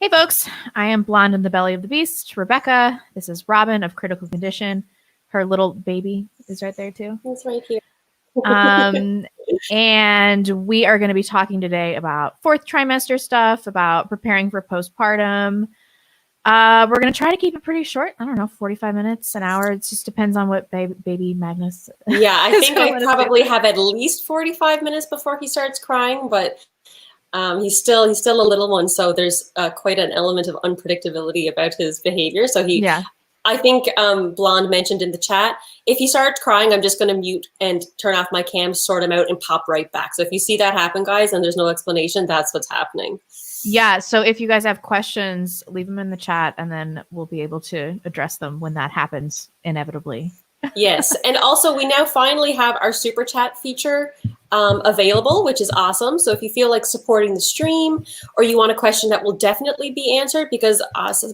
Hey folks, I am blonde in the belly of the beast, Rebecca. This is Robyn of Critical Condition. Her little baby is right there too. It's right here. And we are going to be talking today about fourth trimester stuff, about preparing for postpartum. We're going to try to keep it pretty short. I don't know, 45 minutes, an hour. It just depends on what baby Magnus. Yeah, I think I probably have at least 45 minutes before he starts crying, but he's still a little one, so there's quite an element of unpredictability about his behavior. So I think Blonde mentioned in the chat, if he starts crying, I'm just going to mute and turn off my cam, sort him out, and pop right back. So if you see that happen, guys, and there's no explanation, that's what's happening. Yeah, so if you guys have questions, leave them in the chat, and then we'll be able to address them when that happens, inevitably. Yes, and also we now finally have our super chat feature available, which is awesome. So if you feel like supporting the stream, or you want a question that will definitely be answered, because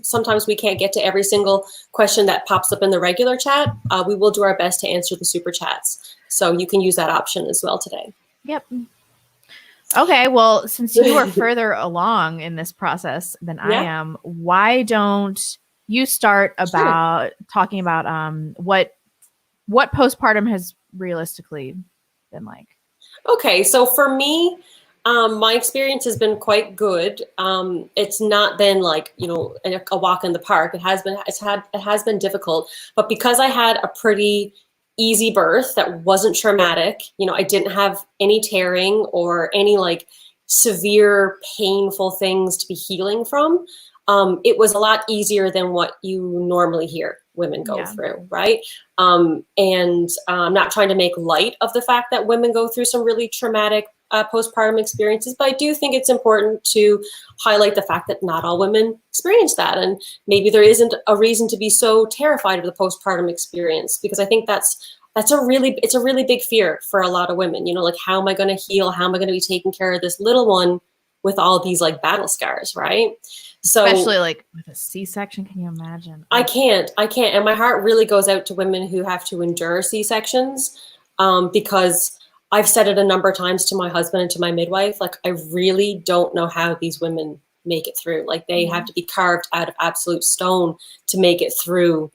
sometimes we can't get to every single question that pops up in the regular chat, we will do our best to answer the super chats. So you can use that option as well today. Yep. Okay, well, since you are further along in this process than I am, why don't you start about talking about what postpartum has realistically been like? Okay, so for me, my experience has been quite good. It's not been like, a walk in the park. It has been difficult, but because I had a pretty easy birth that wasn't traumatic, I didn't have any tearing or any like severe painful things to be healing from. It was a lot easier than what you normally hear women go through, right? And I'm not trying to make light of the fact that women go through some really traumatic postpartum experiences, but I do think it's important to highlight the fact that not all women experience that. And maybe there isn't a reason to be so terrified of the postpartum experience, because I think it's a really big fear for a lot of women, like, how am I going to heal? How am I going to be taking care of this little one with all these like battle scars, right? So especially like with a C-section, can you imagine? I can't. And my heart really goes out to women who have to endure C-sections, because I've said it a number of times to my husband and to my midwife, like, I really don't know how these women make it through. Like, they have to be carved out of absolute stone to make it through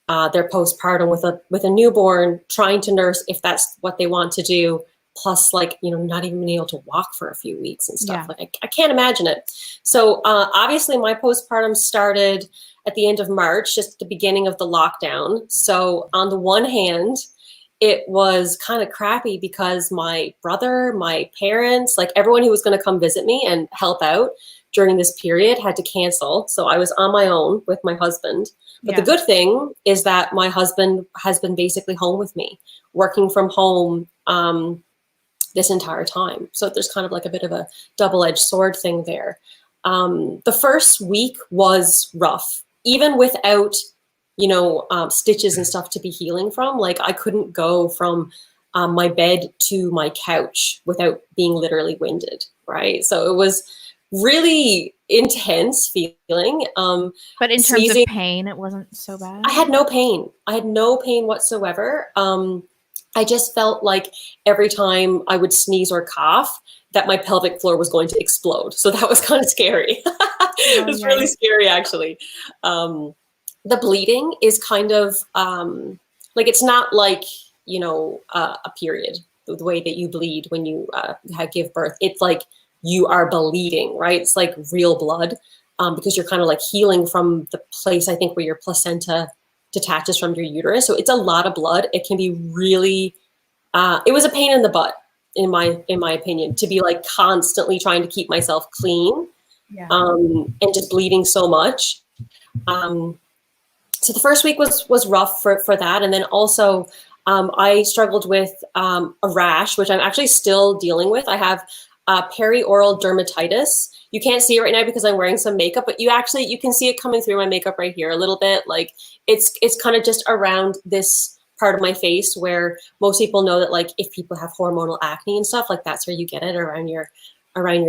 their postpartum with a newborn, trying to nurse if that's what they want to do, plus like, not even being able to walk for a few weeks and stuff. Like, I can't imagine it. So obviously my postpartum started at the end of March, just at the beginning of the lockdown. So on the one hand, it was kind of crappy because my brother, my parents, like everyone who was going to come visit me and help out during this period had to cancel. So I was on my own with my husband. But the good thing is that my husband has been basically home with me, working from home this entire time. So there's kind of like a bit of a double-edged sword thing there. The first week was rough, even without, stitches and stuff to be healing from. Like, I couldn't go from my bed to my couch without being literally winded, right? So it was really intense feeling. But in terms of pain, it wasn't so bad? I had no pain. I had no pain whatsoever. I just felt like every time I would sneeze or cough, that my pelvic floor was going to explode. So that was kind of scary. It was really scary, actually. The bleeding is kind of like, it's not like, a period, the way that you bleed when you give birth. It's like you are bleeding, right? It's like real blood, because you're kind of like healing from the place, I think, where your placenta detaches from your uterus. So it's a lot of blood. It can be really, it was a pain in the butt, in my opinion, to be like constantly trying to keep myself clean, and just bleeding so much. So the first week was rough for that. And then also I struggled with a rash, which I'm actually still dealing with. I have perioral dermatitis. You can't see it right now because I'm wearing some makeup, but you can see it coming through my makeup right here a little bit. Like, it's kind of just around this part of my face, where most people know that, like, if people have hormonal acne and stuff, like, that's where you get it, around your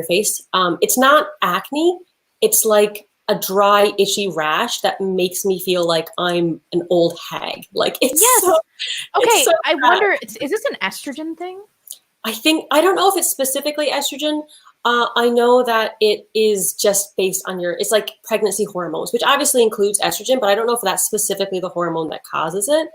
face. It's not acne. It's like a dry, itchy rash that makes me feel like I'm an old hag. Like, it's I wonder, is this an estrogen thing? I don't know if it's specifically estrogen. I know that it is just based on it's like pregnancy hormones, which obviously includes estrogen, but I don't know if that's specifically the hormone that causes it.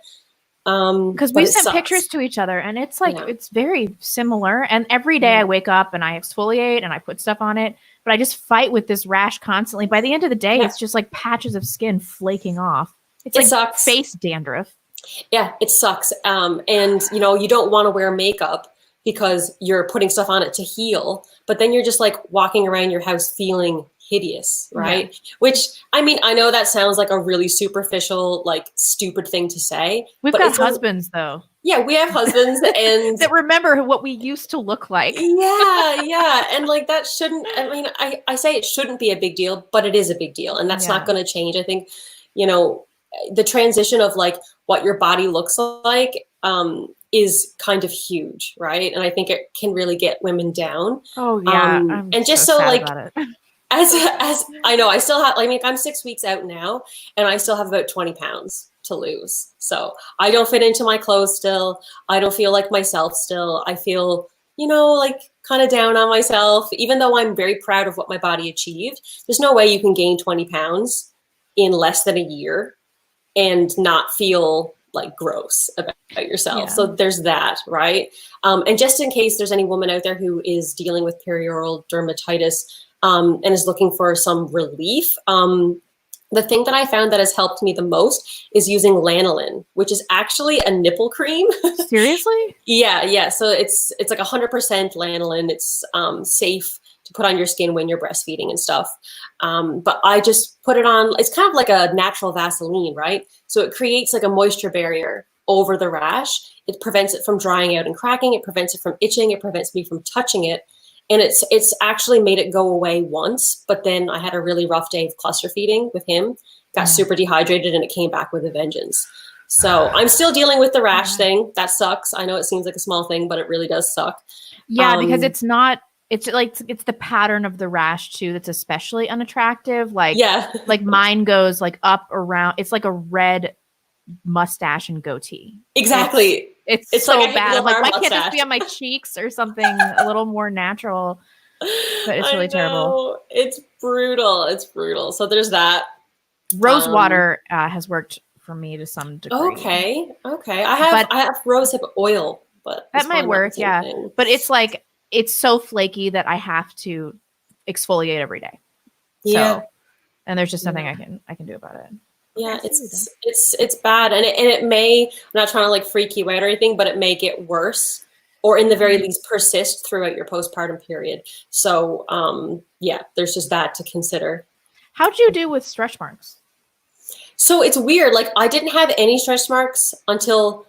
Because But we it sent sucks. pictures to each other, and it's like, Yeah. it's very similar. And every day I wake up and I exfoliate and I put stuff on it, but I just fight with this rash constantly. By the end of the day, it's just like patches of skin flaking off. It's like sucks. face dandruff. Yeah, it sucks. And you know, you don't want to wear makeup because you're putting stuff on it to heal, but then you're just like walking around your house feeling hideous, right? Yeah. Which, I mean, I know that sounds like a really superficial, like stupid thing to say. We've got husbands though. Yeah, we have husbands and that remember what we used to look like. Yeah. And like that shouldn't, I mean, I say it shouldn't be a big deal, but it is a big deal. And that's not going to change. I think, you know, the transition of like what your body looks like is kind of huge, right? And I think it can really get women down. Oh yeah, and just so like, as I know, I still have, I mean, I'm 6 weeks out now, and I still have about 20 pounds to lose. So I don't fit into my clothes still. I don't feel like myself still. I feel, you know, like kind of down on myself, even though I'm very proud of what my body achieved. There's no way you can gain 20 pounds in less than a year and not feel like gross about yourself. Yeah. So there's that, right? And just in case there's any woman out there who is dealing with perioral dermatitis and is looking for some relief, the thing that I found that has helped me the most is using lanolin, which is actually a nipple cream. Seriously? Yeah. So it's like 100% lanolin. It's safe to put on your skin when you're breastfeeding and stuff. But I just put it on. It's kind of like a natural Vaseline, right? So it creates like a moisture barrier over the rash. It prevents it from drying out and cracking. It prevents it from itching. It prevents me from touching it. And it's actually made it go away once, but then I had a really rough day of cluster feeding with him, got super dehydrated, and it came back with a vengeance. So I'm still dealing with the rash thing. That sucks. I know it seems like a small thing, but it really does suck. Yeah, because it's the pattern of the rash too that's especially unattractive. Like, like mine goes like up around. It's like a red mustache and goatee. Exactly. It's so like bad. I'm like, why can't this be on my cheeks or something a little more natural? But it's really terrible. It's brutal. It's brutal. So there's that. Rose water has worked for me to some degree. Okay. I have rosehip oil, but that might work. Yeah, thing. But it's like it's so flaky that I have to exfoliate every day. Yeah. So, and there's just nothing I can do about it. Yeah, it's bad, and it may, I'm not trying to like freak you out or anything, but it may get worse, or in the very least persist throughout your postpartum period. So yeah, there's just that to consider. How'd you do with stretch marks? So it's weird. Like I didn't have any stretch marks until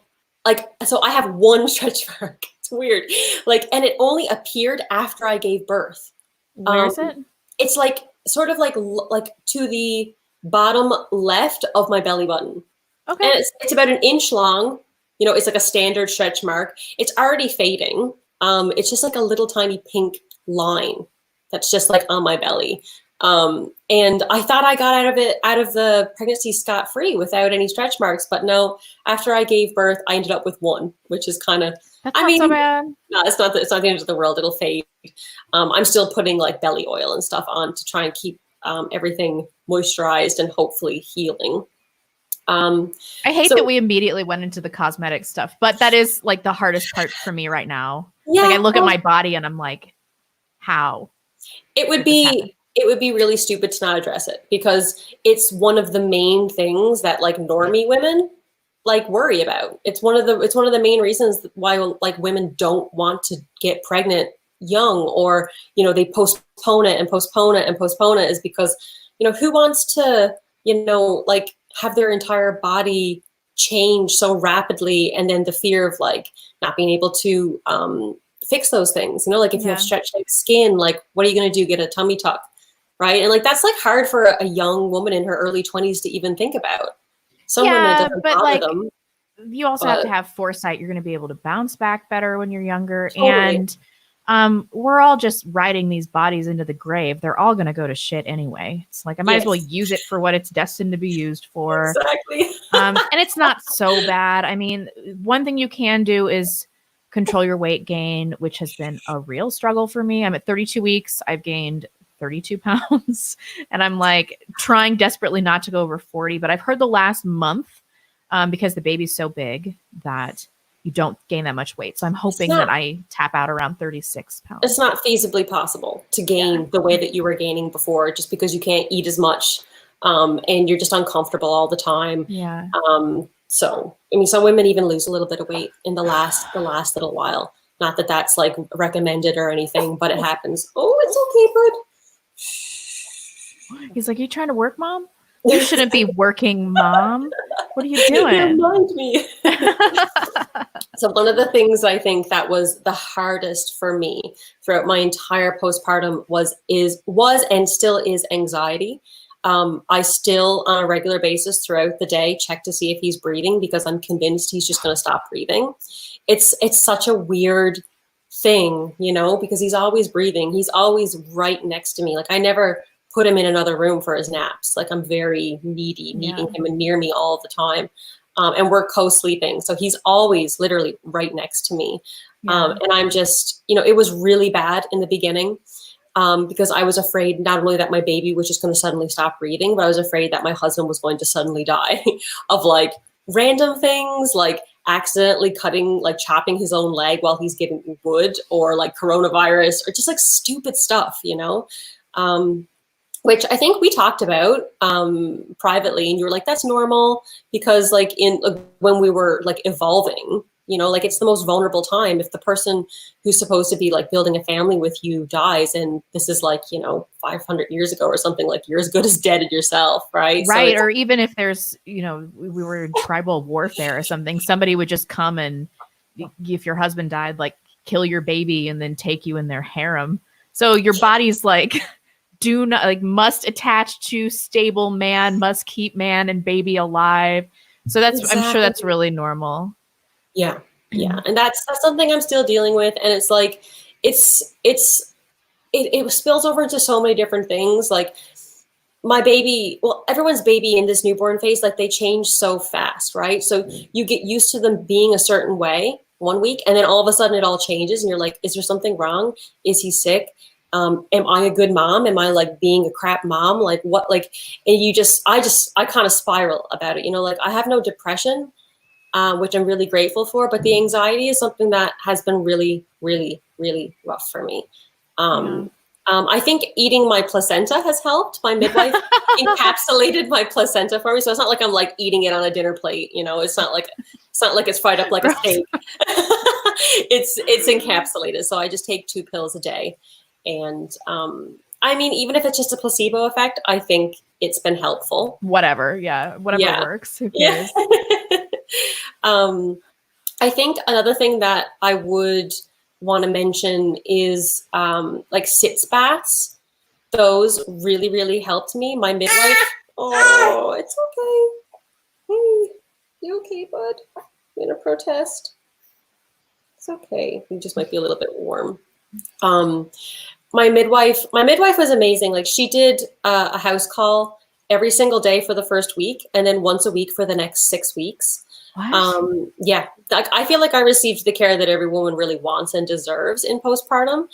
so I have one stretch mark. It's weird. Like, and it only appeared after I gave birth. Where is it? It's like sort of like to the bottom left of my belly button. Okay. And it's about an inch long. You know, it's like a standard stretch mark. It's already fading. It's just like a little tiny pink line that's just like on my belly. And I thought I got out of the pregnancy scot-free without any stretch marks, but no, after I gave birth, I ended up with one, which is kind of, that's not so bad. No, it's not the end of the world. It'll fade. I'm still putting like belly oil and stuff on to try and keep everything moisturized and hopefully healing. I hate that we immediately went into the cosmetic stuff, but that is like the hardest part for me right now. Yeah, like I look at my body and I'm like, how? It would be really stupid to not address it, because it's one of the main things that like normie women like worry about. It's one of the main reasons why like women don't want to get pregnant young, or, you know, they postpone it and postpone it and postpone it, is because, you know, who wants to, you know, like have their entire body change so rapidly, and then the fear of like not being able to fix those things, you know, like if you have stretched out skin, like what are you going to do, get a tummy tuck, right? And like that's like hard for a young woman in her early 20s to even think about. Some women it doesn't bother them. You also have to have foresight. You're going to be able to bounce back better when you're younger. Totally. And we're all just riding these bodies into the grave. They're all going to go to shit anyway. It's like, I might as well use it for what it's destined to be used for. Exactly. And it's not so bad. I mean, one thing you can do is control your weight gain, which has been a real struggle for me. I'm at 32 weeks. I've gained 32 pounds and I'm like trying desperately not to go over 40, but I've heard the last month, because the baby's so big that you don't gain that much weight. So I'm hoping that I tap out around 36 pounds. It's not feasibly possible to gain the way that you were gaining before, just because you can't eat as much, and you're just uncomfortable all the time. Yeah. So, I mean, some women even lose a little bit of weight in the last little while. Not that that's like recommended or anything, but it happens. Oh, it's okay, bud. He's like, you trying to work, Mom? You shouldn't be working, Mom. What are you doing? Remind me. So one of the things I think that was the hardest for me throughout my entire postpartum was and still is anxiety. I still, on a regular basis throughout the day, check to see if he's breathing, because I'm convinced he's just going to stop breathing. It's such a weird thing, you know, because he's always breathing. He's always right next to me. Like, I never put him in another room for his naps. Like, I'm very needing him and near me all the time. And we're co-sleeping. So he's always literally right next to me. And I'm just, you know, it was really bad in the beginning. Because I was afraid not only that my baby was just going to suddenly stop breathing, but I was afraid that my husband was going to suddenly die of like random things, like accidentally chopping his own leg while he's getting wood, or like coronavirus, or just like stupid stuff, you know, which I think we talked about privately, and you were like, that's normal, because like when we were like evolving, you know, like it's the most vulnerable time. If the person who's supposed to be like building a family with you dies, and this is like, you know, 500 years ago or something, like you're as good as dead yourself, right? Right. Or even if there's, you know, we were in tribal warfare or something, somebody would just come and, if your husband died, like kill your baby and then take you in their harem. So your body's like, must attach to stable man, must keep man and baby alive. So that's, exactly. I'm sure that's really normal. Yeah. Yeah. And that's something I'm still dealing with. And it's like, it spills over into so many different things. Like my baby, well, everyone's baby in this newborn phase, like they change so fast, right? So you get used to them being a certain way one week, and then all of a sudden it all changes and you're like, is there something wrong? Is he sick? Am I a good mom? Am I like being a crap mom? Like what, like, and I kind of spiral about it, you know, like I have no depression, which I'm really grateful for, but the anxiety is something that has been really, really, really rough for me. I think eating my placenta has helped. My midwife encapsulated my placenta for me, so it's not like I'm like eating it on a dinner plate. You know, it's not like it's fried up like a steak. It's encapsulated, so I just take 2 pills a day, and I mean, even if it's just a placebo effect, I think it's been helpful. Whatever works. Who cares? I think another thing that I would want to mention is like sitz baths. Those really, really helped me. My midwife, oh, it's okay. Hey, you okay, bud? You gonna protest? It's okay. You just might be a little bit warm. My midwife was amazing. Like she did a house call every single day for the first week, and then once a week for the next 6 weeks. What? Yeah, I feel like I received the care that every woman really wants and deserves in postpartum.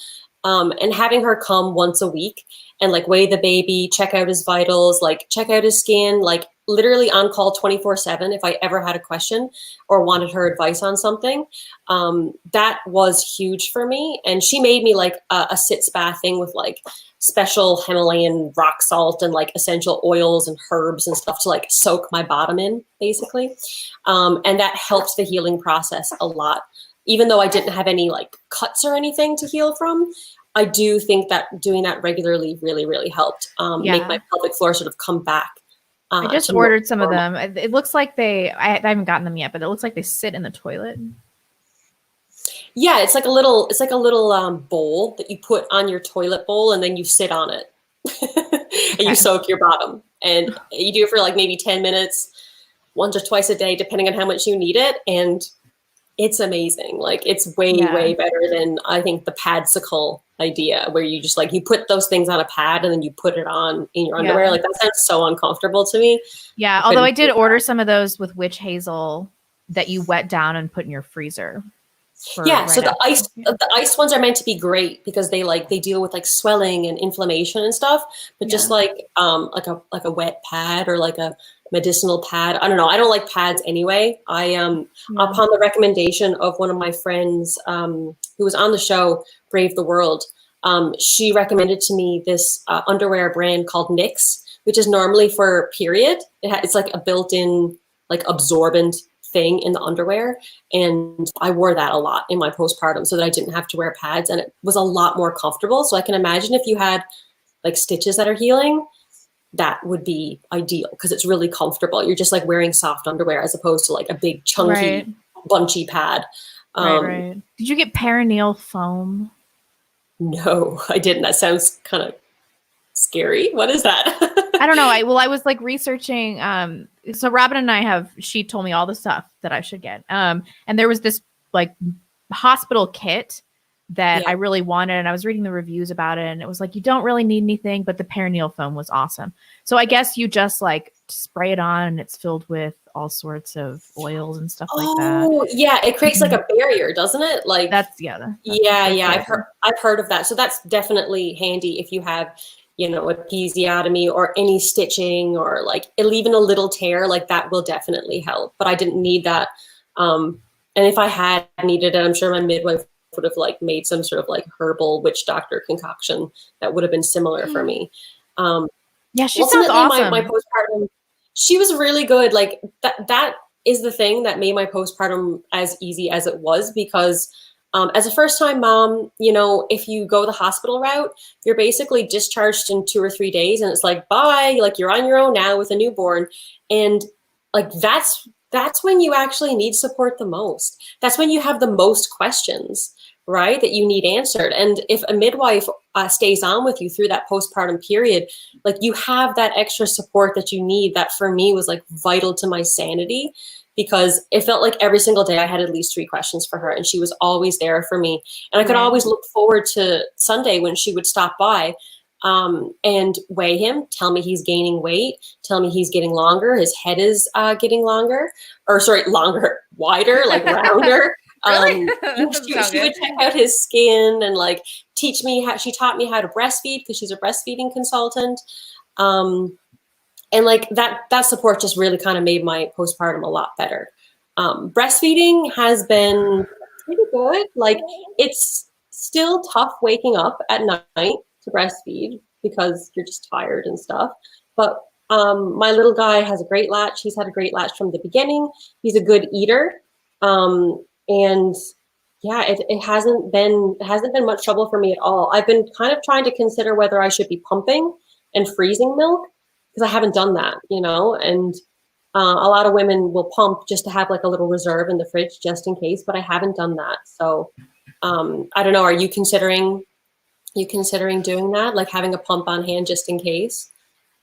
And having her come once a week and like weigh the baby, check out his vitals, like check out his skin, like literally on call 24/7 if I ever had a question or wanted her advice on something. That was huge for me. And she made me like a sitz bath thing with like special Himalayan rock salt and like essential oils and herbs and stuff to like soak my bottom in, basically. And that helped the healing process a lot. Even though I didn't have any like cuts or anything to heal from, I do think that doing that regularly really, really helped make my pelvic floor sort of come back. I just ordered some of them. It looks like I haven't gotten them yet, but it looks like they sit in the toilet. Yeah, it's like a little bowl that you put on your toilet bowl, and then you sit on it, and you soak your bottom, and you do it for like maybe 10 minutes, once or twice a day, depending on how much you need it, and it's amazing. Like it's way better than I think the padsicle idea, where you just like you put those things on a pad and then you put it on in your underwear. Like that sounds so uncomfortable to me. Yeah, although I did order some of those with witch hazel that you wet down and put in your freezer. for Yeah, so right after. the ice ones are meant to be great because they deal with like swelling and inflammation and stuff. But Yeah. just like a wet pad or like a medicinal pad, I don't know. I don't like pads anyway. Upon the recommendation of one of my friends who was on the show, Brave the World, she recommended to me this underwear brand called Knix, which is normally for period. It's like a built-in like absorbent thing in the underwear, and I wore that a lot in my postpartum so that I didn't have to wear pads, and it was a lot more comfortable. So I can imagine if you had like stitches that are healing, that would be ideal because it's really comfortable. You're just like wearing soft underwear as opposed to like a big chunky bunchy pad. Right. Did you get perineal foam? No, I didn't. That sounds kind of scary. What is that? I don't know. I was like researching. So Robyn and she told me all the stuff that I should get. And there was this like hospital kit that I really wanted, and I was reading the reviews about it, and it was like, you don't really need anything, but the perineal foam was awesome. So I guess you just like spray it on, and it's filled with all sorts of oils and stuff like that. Oh, yeah, it creates like a barrier, doesn't it? Like That's I've heard of that. So that's definitely handy if you have, you know, episiotomy or any stitching or like even a little tear, like that will definitely help. But I didn't need that. And if I had needed it, I'm sure my midwife would have like made some sort of like herbal witch doctor concoction that would have been similar for me. Yeah, she sounds awesome. My postpartum, she was really good. Like that is the thing that made my postpartum as easy as it was, because as a first-time mom, you know, if you go the hospital route, you're basically discharged in 2 or 3 days, and it's like, bye, like you're on your own now with a newborn. And like that's when you actually need support the most. That's when you have the most questions, right, that you need answered. And if a midwife stays on with you through that postpartum period, like you have that extra support that you need. That for me was like vital to my sanity, because it felt like every single day I had at least 3 questions for her, and she was always there for me. And I could always look forward to Sunday when she would stop by and weigh him, tell me he's gaining weight, tell me he's getting longer, his head is getting longer, or sorry, longer, wider, like rounder. Really? She would check out his skin and like teach me she taught me how to breastfeed because she's a breastfeeding consultant. And like that support just really kind of made my postpartum a lot better. Breastfeeding has been pretty good. Like it's still tough waking up at night to breastfeed because you're just tired and stuff. But my little guy has a great latch. He's had a great latch from the beginning. He's a good eater. And yeah, it hasn't been much trouble for me at all. I've been kind of trying to consider whether I should be pumping and freezing milk, because I haven't done that, you know, and a lot of women will pump just to have like a little reserve in the fridge just in case, but I haven't done that. So I don't know. Are you considering doing that? Like having a pump on hand just in case?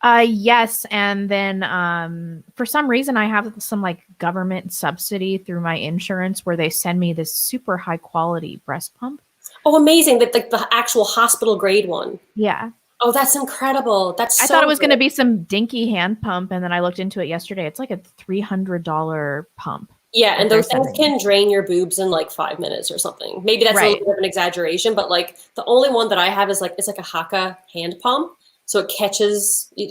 Yes. And then for some reason I have some like government subsidy through my insurance where they send me this super high quality breast pump. Oh, amazing. That like the actual hospital grade one. Yeah. Oh, that's incredible. I thought it was going to be some dinky hand pump, and then I looked into it yesterday. It's like a $300 pump. Yeah, and those things can drain your boobs in like 5 minutes or something. Maybe that's a little bit of an exaggeration, but like the only one that I have is like, it's like a Haka hand pump. So it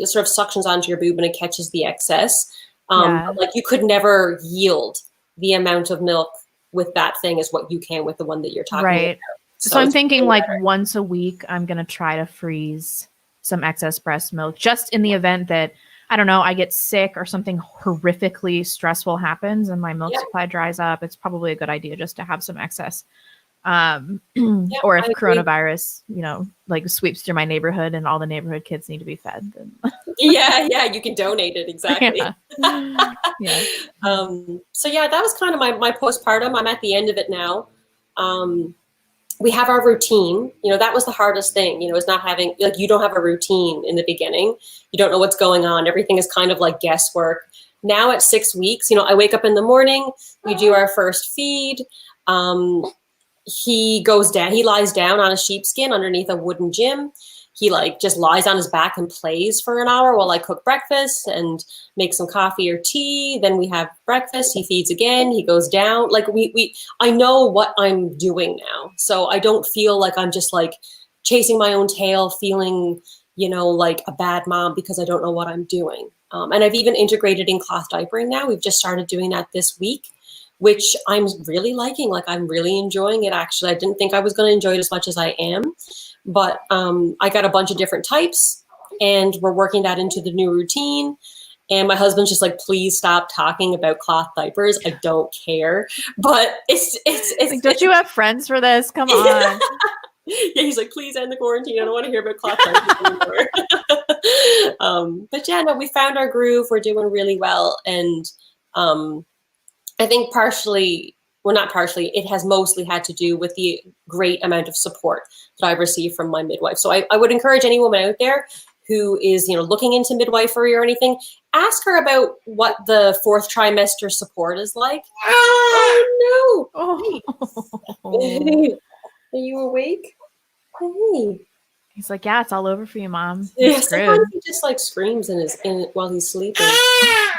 sort of suctions onto your boob and it catches the excess. But like you could never yield the amount of milk with that thing as what you can with the one that you're talking about. So I'm thinking like once a week, I'm going to try to freeze some excess breast milk just in the event that, I don't know, I get sick or something horrifically stressful happens and my milk supply dries up. It's probably a good idea just to have some excess. Or if coronavirus, you know, like sweeps through my neighborhood and all the neighborhood kids need to be fed. Then yeah, you can donate it. Exactly. So yeah, that was kind of my postpartum. I'm at the end of it now. We have our routine. You know, that was the hardest thing, you know, is not having, like, you don't have a routine in the beginning. You don't know what's going on. Everything is kind of like guesswork. Now at 6 weeks, you know, I wake up in the morning, we do our first feed. He lies down on a sheepskin underneath a wooden gym. he like just lies on his back and plays for an hour while I cook breakfast and make some coffee or tea. Then we have breakfast. He feeds again. He goes down. Like I know what I'm doing now. So I don't feel like I'm just like chasing my own tail, feeling, you know, like a bad mom because I don't know what I'm doing. And I've even integrated in cloth diapering now. We've just started doing that this week, which I'm really liking. Like, I'm really enjoying it, actually. I didn't think I was going to enjoy it as much as I am. But I got a bunch of different types, and we're working that into the new routine. And my husband's just like, please stop talking about cloth diapers. I don't care. But it's like, don't you have friends for this? Come on. Yeah, he's like, please end the quarantine. I don't want to hear about cloth diapers anymore. But yeah, no, we found our groove. We're doing really well. And I think it has mostly had to do with the great amount of support that I've received from my midwife. So I would encourage any woman out there who is, you know, looking into midwifery or anything, ask her about what the 4th trimester support is like. Oh no! Hey. Are you awake? Hey. He's like, yeah, it's all over for you, Mom. Yeah, sometimes he just like screams while he's sleeping.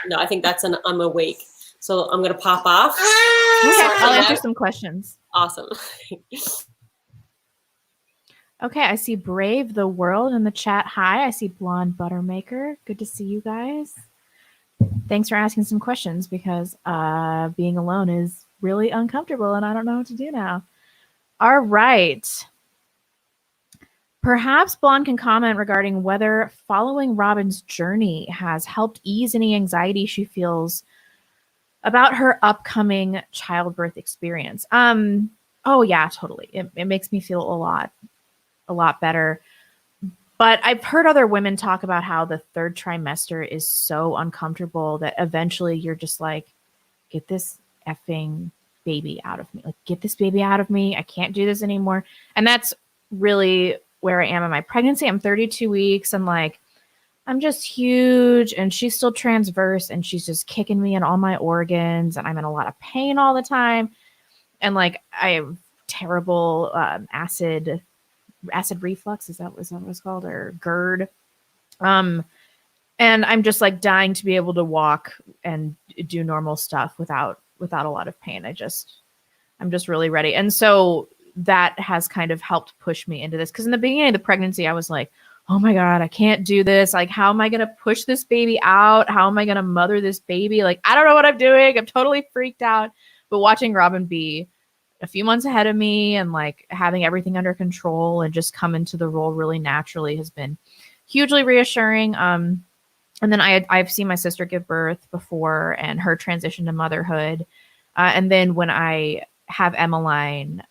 No, I think that's I'm awake. So I'm gonna pop off. Okay, I'll answer some questions. Awesome. Okay, I see Brave the World in the chat. Hi, I see Blonde Buttermaker. Good to see you guys. Thanks for asking some questions, because being alone is really uncomfortable and I don't know what to do now. All right. Perhaps Blonde can comment regarding whether following Robyn's journey has helped ease any anxiety she feels about her upcoming childbirth experience. Oh yeah, totally. It makes me feel a lot better. But I've heard other women talk about how the 3rd trimester is so uncomfortable that eventually you're just like, get this effing baby out of me. Like, get this baby out of me. I can't do this anymore. And that's really where I am in my pregnancy. I'm 32 weeks and like, I'm just huge, and she's still transverse, and she's just kicking me in all my organs, and I'm in a lot of pain all the time. And like, I have terrible acid reflux. Is that what it's called? Or GERD. And I'm just like dying to be able to walk and do normal stuff without a lot of pain. I'm just really ready. And so that has kind of helped push me into this. Because in the beginning of the pregnancy, I was like, oh my God, I can't do this. Like, how am I going to push this baby out? How am I going to mother this baby? Like, I don't know what I'm doing. I'm totally freaked out. But watching Robyn be a few months ahead of me and like having everything under control and just come into the role really naturally has been hugely reassuring. And then I've seen my sister give birth before and her transition to motherhood. And then when I have Emmeline,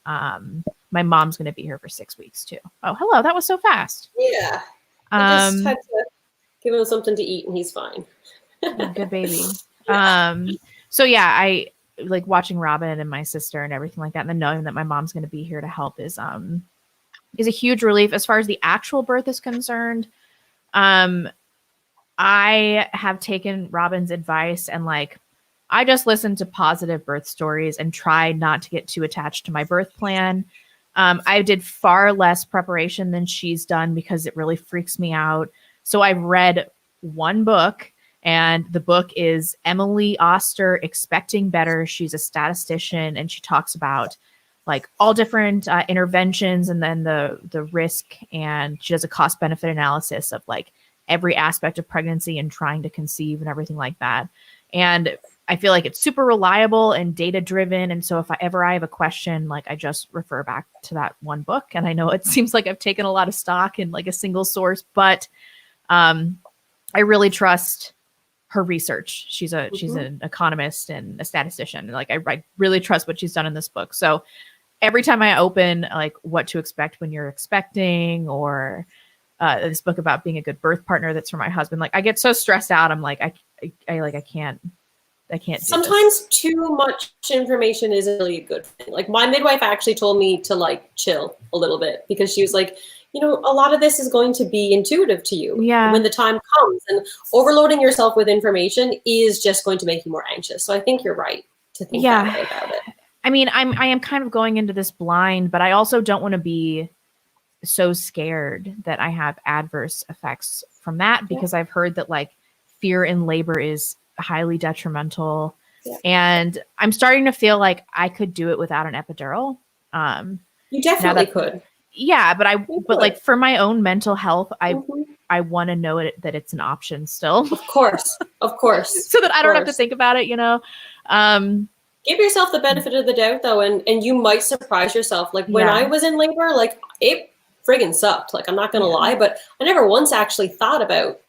my mom's going to be here for 6 weeks too. Oh, hello. That was so fast. Yeah. I just had to give him something to eat and he's fine. Good baby. So yeah, I like watching Robyn and my sister and everything like that. And then knowing that my mom's going to be here to help is a huge relief. As far as the actual birth is concerned, I have taken Robyn's advice and like, I just listened to positive birth stories and tried not to get too attached to my birth plan. I did far less preparation than she's done because it really freaks me out. So I've read one book, and the book is Emily Oster, Expecting Better. She's a statistician, and she talks about like all different interventions and then the risk. And she does a cost benefit analysis of like every aspect of pregnancy and trying to conceive and everything like that. And I feel like it's super reliable and data driven. And so if I have a question, like I just refer back to that one book. And I know it seems like I've taken a lot of stock in like a single source, but I really trust her research. She's an economist and a statistician. Like I really trust what she's done in this book. So every time I open like what to expect when you're expecting, or this book about being a good birth partner that's for my husband, like I get so stressed out. I'm like, I can't. Sometimes too much information isn't really a good thing. Like my midwife actually told me to like chill a little bit, because she was like, you know, a lot of this is going to be intuitive to you when the time comes, and overloading yourself with information is just going to make you more anxious. So I think you're right to think that way about it. I mean, I am kind of going into this blind, but I also don't want to be so scared that I have adverse effects from that, because I've heard that like fear in labor is highly detrimental. And I'm starting to feel like I could do it without an epidural. You definitely could. Yeah, but like for my own mental health, I want to know that it's an option still. Of course. So that I don't have to think about it, you know. Give yourself the benefit of the doubt though, and you might surprise yourself. Like when I was in labor, like it friggin' sucked. Like I'm not gonna lie, but I never once actually thought about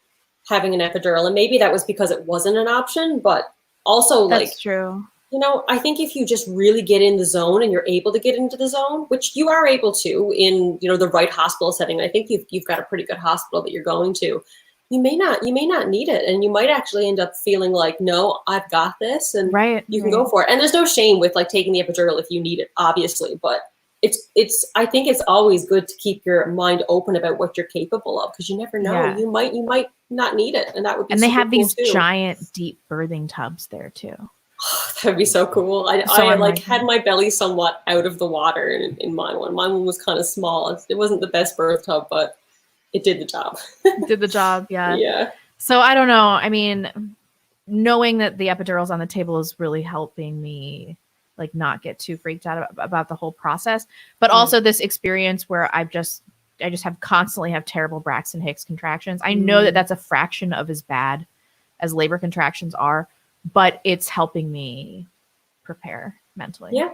having an epidural, and maybe that was because it wasn't an option, but also That's like true. You know, I think if you just really get in the zone and you're able to get into the zone, which you are able to in, you know, the right hospital setting, I think you've got a pretty good hospital that you're going to. You may not need it, and you might actually end up feeling like, no, I've got this, and you can go for it. And there's no shame with like taking the epidural if you need it, obviously, but it's I think it's always good to keep your mind open about what you're capable of, because you never know. Yeah. You might not need it, and that would be. And they have cool these too. giant deep birthing tubs there too. That'd be so cool. I like had my belly somewhat out of the water in my one. My one was kind of small. It wasn't the best birth tub, but it did the job. Did the job, yeah. Yeah. So I don't know. I mean, knowing that the epidural's on the table is really helping me like not get too freaked out about the whole process. But also this experience where I just have constantly have terrible Braxton Hicks contractions. I know that that's a fraction of as bad as labor contractions are, but it's helping me prepare mentally. Yeah.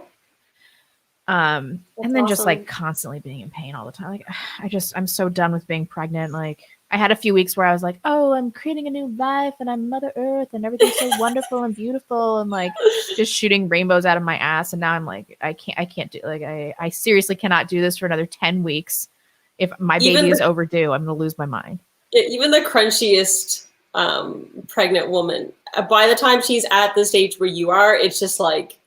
And then just like constantly being in pain all the time. Like I'm so done with being pregnant. Like I had a few weeks where I was like, oh, I'm creating a new life and I'm Mother Earth and everything's so wonderful and beautiful and like just shooting rainbows out of my ass. And now I'm like, I can't do, like, I seriously cannot do this for another 10 weeks. If my baby is overdue, I'm going to lose my mind. Even the crunchiest pregnant woman, by the time she's at the stage where you are, it's just like,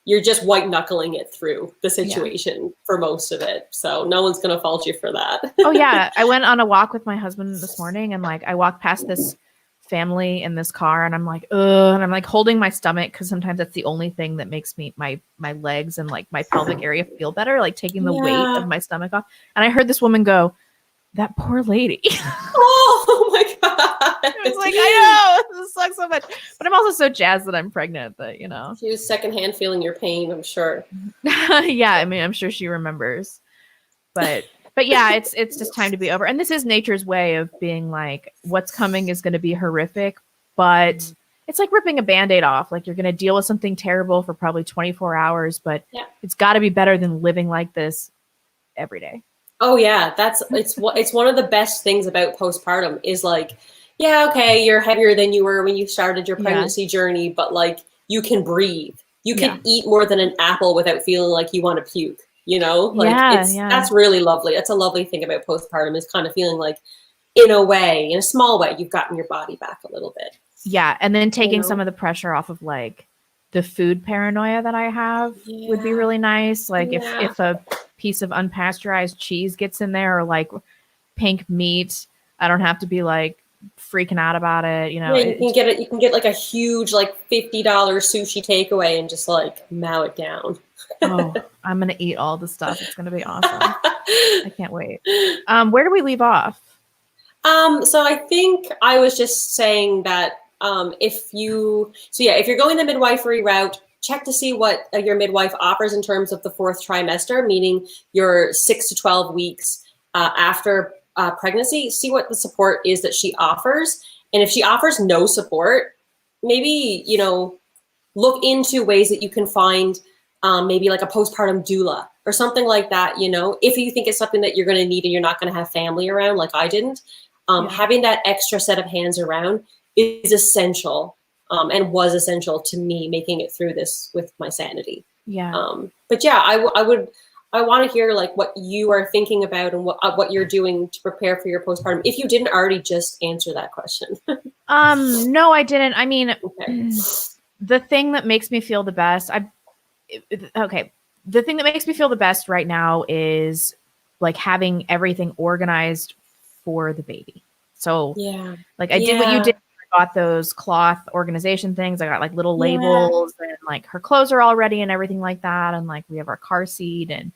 you're just white knuckling it through the situation for most of it. So no one's going to fault you for that. Oh yeah. I went on a walk with my husband this morning and like, I walked past this family in this car and I'm like, ugh, and I'm like holding my stomach, because sometimes that's the only thing that makes me my legs and like my pelvic area feel better, like taking the weight of my stomach off. And I heard this woman go, that poor lady. Oh my God. I was like, I know, this sucks so much. But I'm also so jazzed that I'm pregnant that, you know. She was secondhand feeling your pain, I'm sure. Yeah, I mean, I'm sure she remembers. But yeah, it's just time to be over. And this is nature's way of being like, what's coming is going to be horrific, but it's like ripping a Band-Aid off. Like you're going to deal with something terrible for probably 24 hours, but it's got to be better than living like this every day. Oh yeah, it's one of the best things about postpartum is like, yeah, okay, you're heavier than you were when you started your pregnancy journey, but like you can breathe. You can eat more than an apple without feeling like you want to puke, you know? Like that's really lovely. That's a lovely thing about postpartum, is kind of feeling like, in a small way, you've gotten your body back a little bit. Yeah, and then taking some of the pressure off of like the food paranoia that I have would be really nice. Like if a piece of unpasteurized cheese gets in there, or like pink meat, I don't have to be like freaking out about it. You know, you can get like a huge like $50 sushi takeaway and just like mow it down. Oh, I'm gonna eat all the stuff. It's gonna be awesome. I can't wait. Where do we leave off? So I think I was just saying that if you're going the midwifery route, check to see what your midwife offers in terms of the 4th trimester, meaning your 6 to 12 weeks after pregnancy. See what the support is that she offers. And if she offers no support, maybe, you know, look into ways that you can find maybe like a postpartum doula or something like that. You know, if you think it's something that you're going to need and you're not going to have family around, like I didn't, having that extra set of hands around is essential. And was essential to me making it through this with my sanity. Yeah. But yeah, I want to hear like what you are thinking about and what you're doing to prepare for your postpartum, if you didn't already just answer that question. No, I didn't. I mean, the thing that makes me feel the best, the thing that makes me feel the best right now is like having everything organized for the baby. So like I did what you did. I got those cloth organization things. I got like little labels and like her clothes are all ready and everything like that. And like we have our car seat and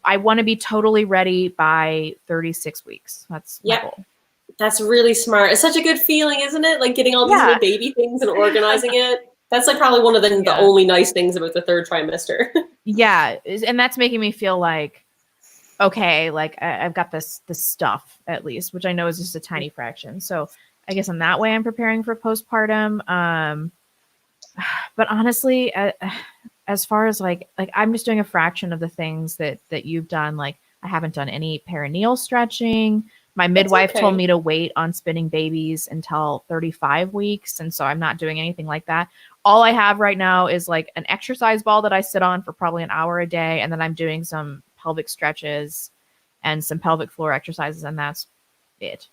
I want to be totally ready by 36 weeks. That's my goal. That's really smart. It's such a good feeling, isn't it? Like getting all these little baby things and organizing it. That's like probably one of the only nice things about the third trimester. Yeah. And that's making me feel like, okay, like I've got this stuff at least, which I know is just a tiny fraction. So I guess in that way I'm preparing for postpartum. But honestly, as far as like I'm just doing a fraction of the things that you've done. Like I haven't done any perineal stretching. My midwife told me to wait on spinning babies until 35 weeks. And so I'm not doing anything like that. All I have right now is like an exercise ball that I sit on for probably an hour a day. And then I'm doing some pelvic stretches and some pelvic floor exercises. And that's it.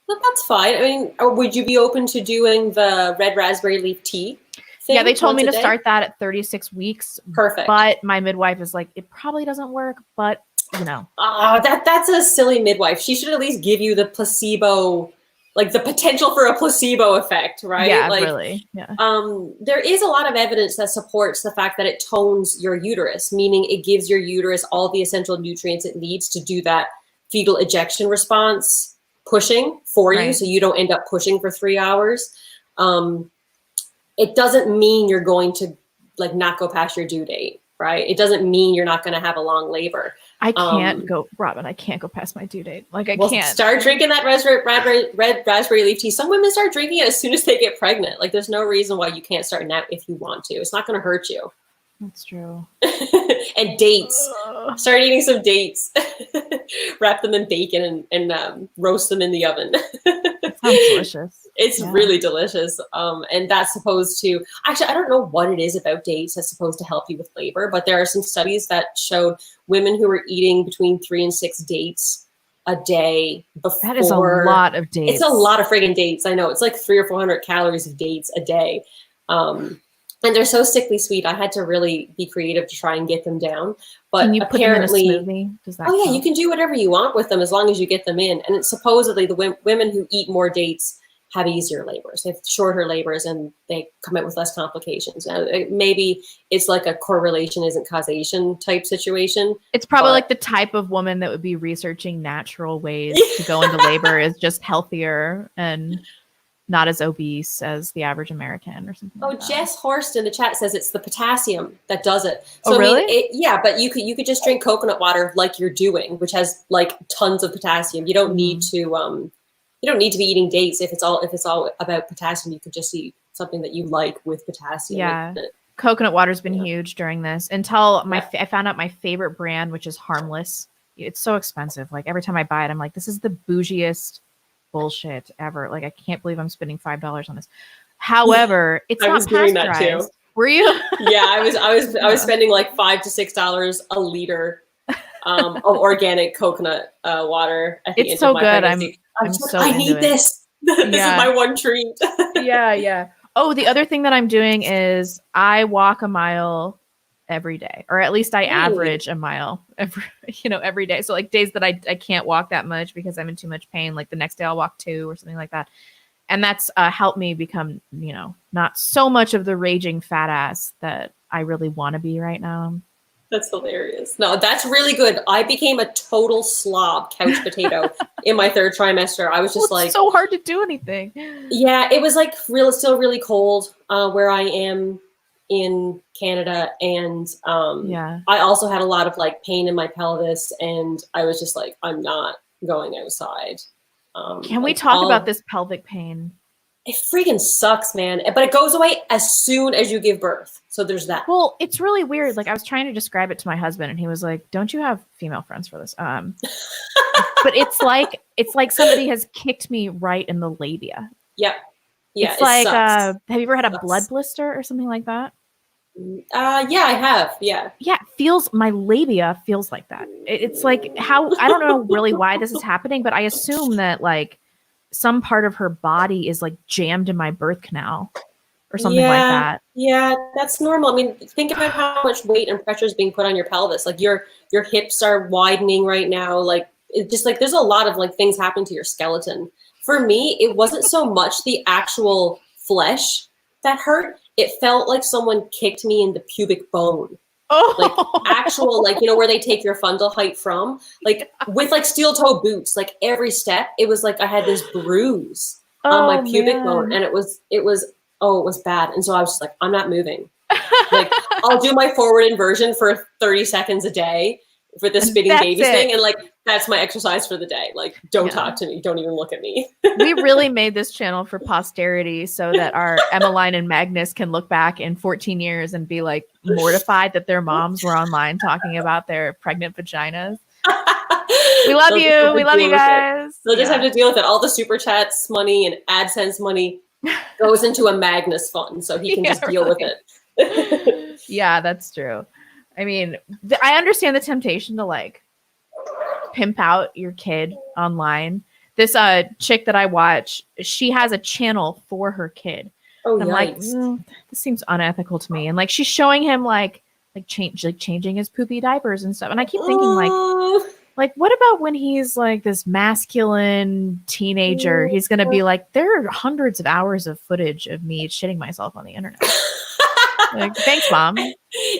But that's fine. I mean, would you be open to doing the red raspberry leaf tea thing? Yeah, they told me to start that at 36 weeks. Perfect. But my midwife is like, it probably doesn't work, but you know. Oh, that's a silly midwife. She should at least give you the placebo, like the potential for a placebo effect, right? Yeah, like, really. Yeah. There is a lot of evidence that supports the fact that it tones your uterus, meaning it gives your uterus all the essential nutrients it needs to do that fetal ejection response pushing for you, so you don't end up pushing for 3 hours. It doesn't mean you're going to like not go past your due date, right? It doesn't mean you're not going to have a long labor. I can't go, Robyn. I can't go past my due date. Like I can't. Start drinking that red raspberry leaf tea. Some women start drinking it as soon as they get pregnant. Like there's no reason why you can't start now if you want to. It's not going to hurt you. That's true. And dates. Start eating some dates. Wrap them in bacon and roast them in the oven. That sounds delicious. It's really delicious. And that's supposed to, actually, I don't know what it is about dates that's supposed to help you with labor, but there are some studies that showed women who were eating between 3 and 6 dates a day before. That is a lot of dates. It's a lot of friggin' dates. I know. It's like 300 or 400 calories of dates a day. And they're so sickly sweet. I had to really be creative to try and get them down. But can you apparently, put them in a smoothie? Does that count? You can do whatever you want with them as long as you get them in. And it's supposedly the women who eat more dates have easier labors. They have shorter labors and they come out with less complications. Now, maybe it's like a correlation isn't causation type situation. It's probably like the type of woman that would be researching natural ways to go into labor is just healthier and not as obese as the average American or something. Oh, like that. Jess Horst in the chat says it's the potassium that does it. So, oh, really? I mean, yeah, but you could just drink coconut water like you're doing, which has like tons of potassium. You don't need to be eating dates if it's all about potassium. You could just eat something that you like with potassium. Yeah. Coconut water's been huge during this until I found out my favorite brand, which is Harmless. It's so expensive. Like every time I buy it, I'm like, this is the bougiest bullshit ever. Like I can't believe I'm spending $5 on this. However, it's not pasteurized. Doing that too. Were you? Yeah, I was spending like $5 to $6 a liter of organic coconut water. It's so good. I'm so I need this. This is my one treat. Yeah. Oh, the other thing that I'm doing is I walk a mile every day, or at least I average a mile every day. So like days that I can't walk that much because I'm in too much pain, like the next day I'll walk 2 or something like that. And that's helped me become, not so much of the raging fat ass that I really want to be right now. That's hilarious. No, that's really good. I became a total slob couch potato in my 3rd trimester. I was just it's so hard to do anything. Yeah, it was like still really cold where I am in Canada, and I also had a lot of like pain in my pelvis, and I was just like, I'm not going outside. Can we talk about this pelvic pain? It freaking sucks, man. But it goes away as soon as you give birth. So there's that. Well, it's really weird. Like I was trying to describe it to my husband and he was like, don't you have female friends for this? But it's like somebody has kicked me right in the labia. Yeah. Yeah. It's like, have you ever had a blood blister or something like that? Yeah, I have. Yeah. Yeah. My labia feels like that. It's like I don't know really why this is happening, but I assume that like some part of her body is like jammed in my birth canal or something like that. Yeah, that's normal. I mean, think about how much weight and pressure is being put on your pelvis. Like your hips are widening right now. Like it's just like there's a lot of like things happening to your skeleton. For me, it wasn't so much the actual flesh that hurt. It felt like someone kicked me in the pubic bone. like Oh, actual, like, you know, where they take your fundal height from, like with like steel toe boots, like every step, it was like I had this bruise on my oh pubic bone, man. and oh, it was bad. And so I was just like, I'm not moving. Like, I'll do my forward inversion for 30 seconds a day for the And spinning that's babies it. thing. And like, that's my exercise for the day. Like, don't Yeah. talk to me. Don't even look at me. We really made this channel for posterity so that our Emmeline and Magnus can look back in 14 years and be like mortified that their moms were online talking about their pregnant vaginas. We love They'll just you. have We to love deal you with it. guys. They'll just Yeah. have to deal with it. All the super chats money and AdSense money goes into a Magnus fund, so he can Yeah, just deal with it. Yeah, that's true. I mean, I understand the temptation to like pimp out your kid online. This chick that I watch, she has a channel for her kid. Oh, I'm like, yikes. this seems unethical to me. And like she's showing him like changing his poopy diapers and stuff. And I keep thinking Oh, like what about when he's like this masculine teenager? He's gonna be like, there are hundreds of hours of footage of me shitting myself on the internet. Like, thanks, mom.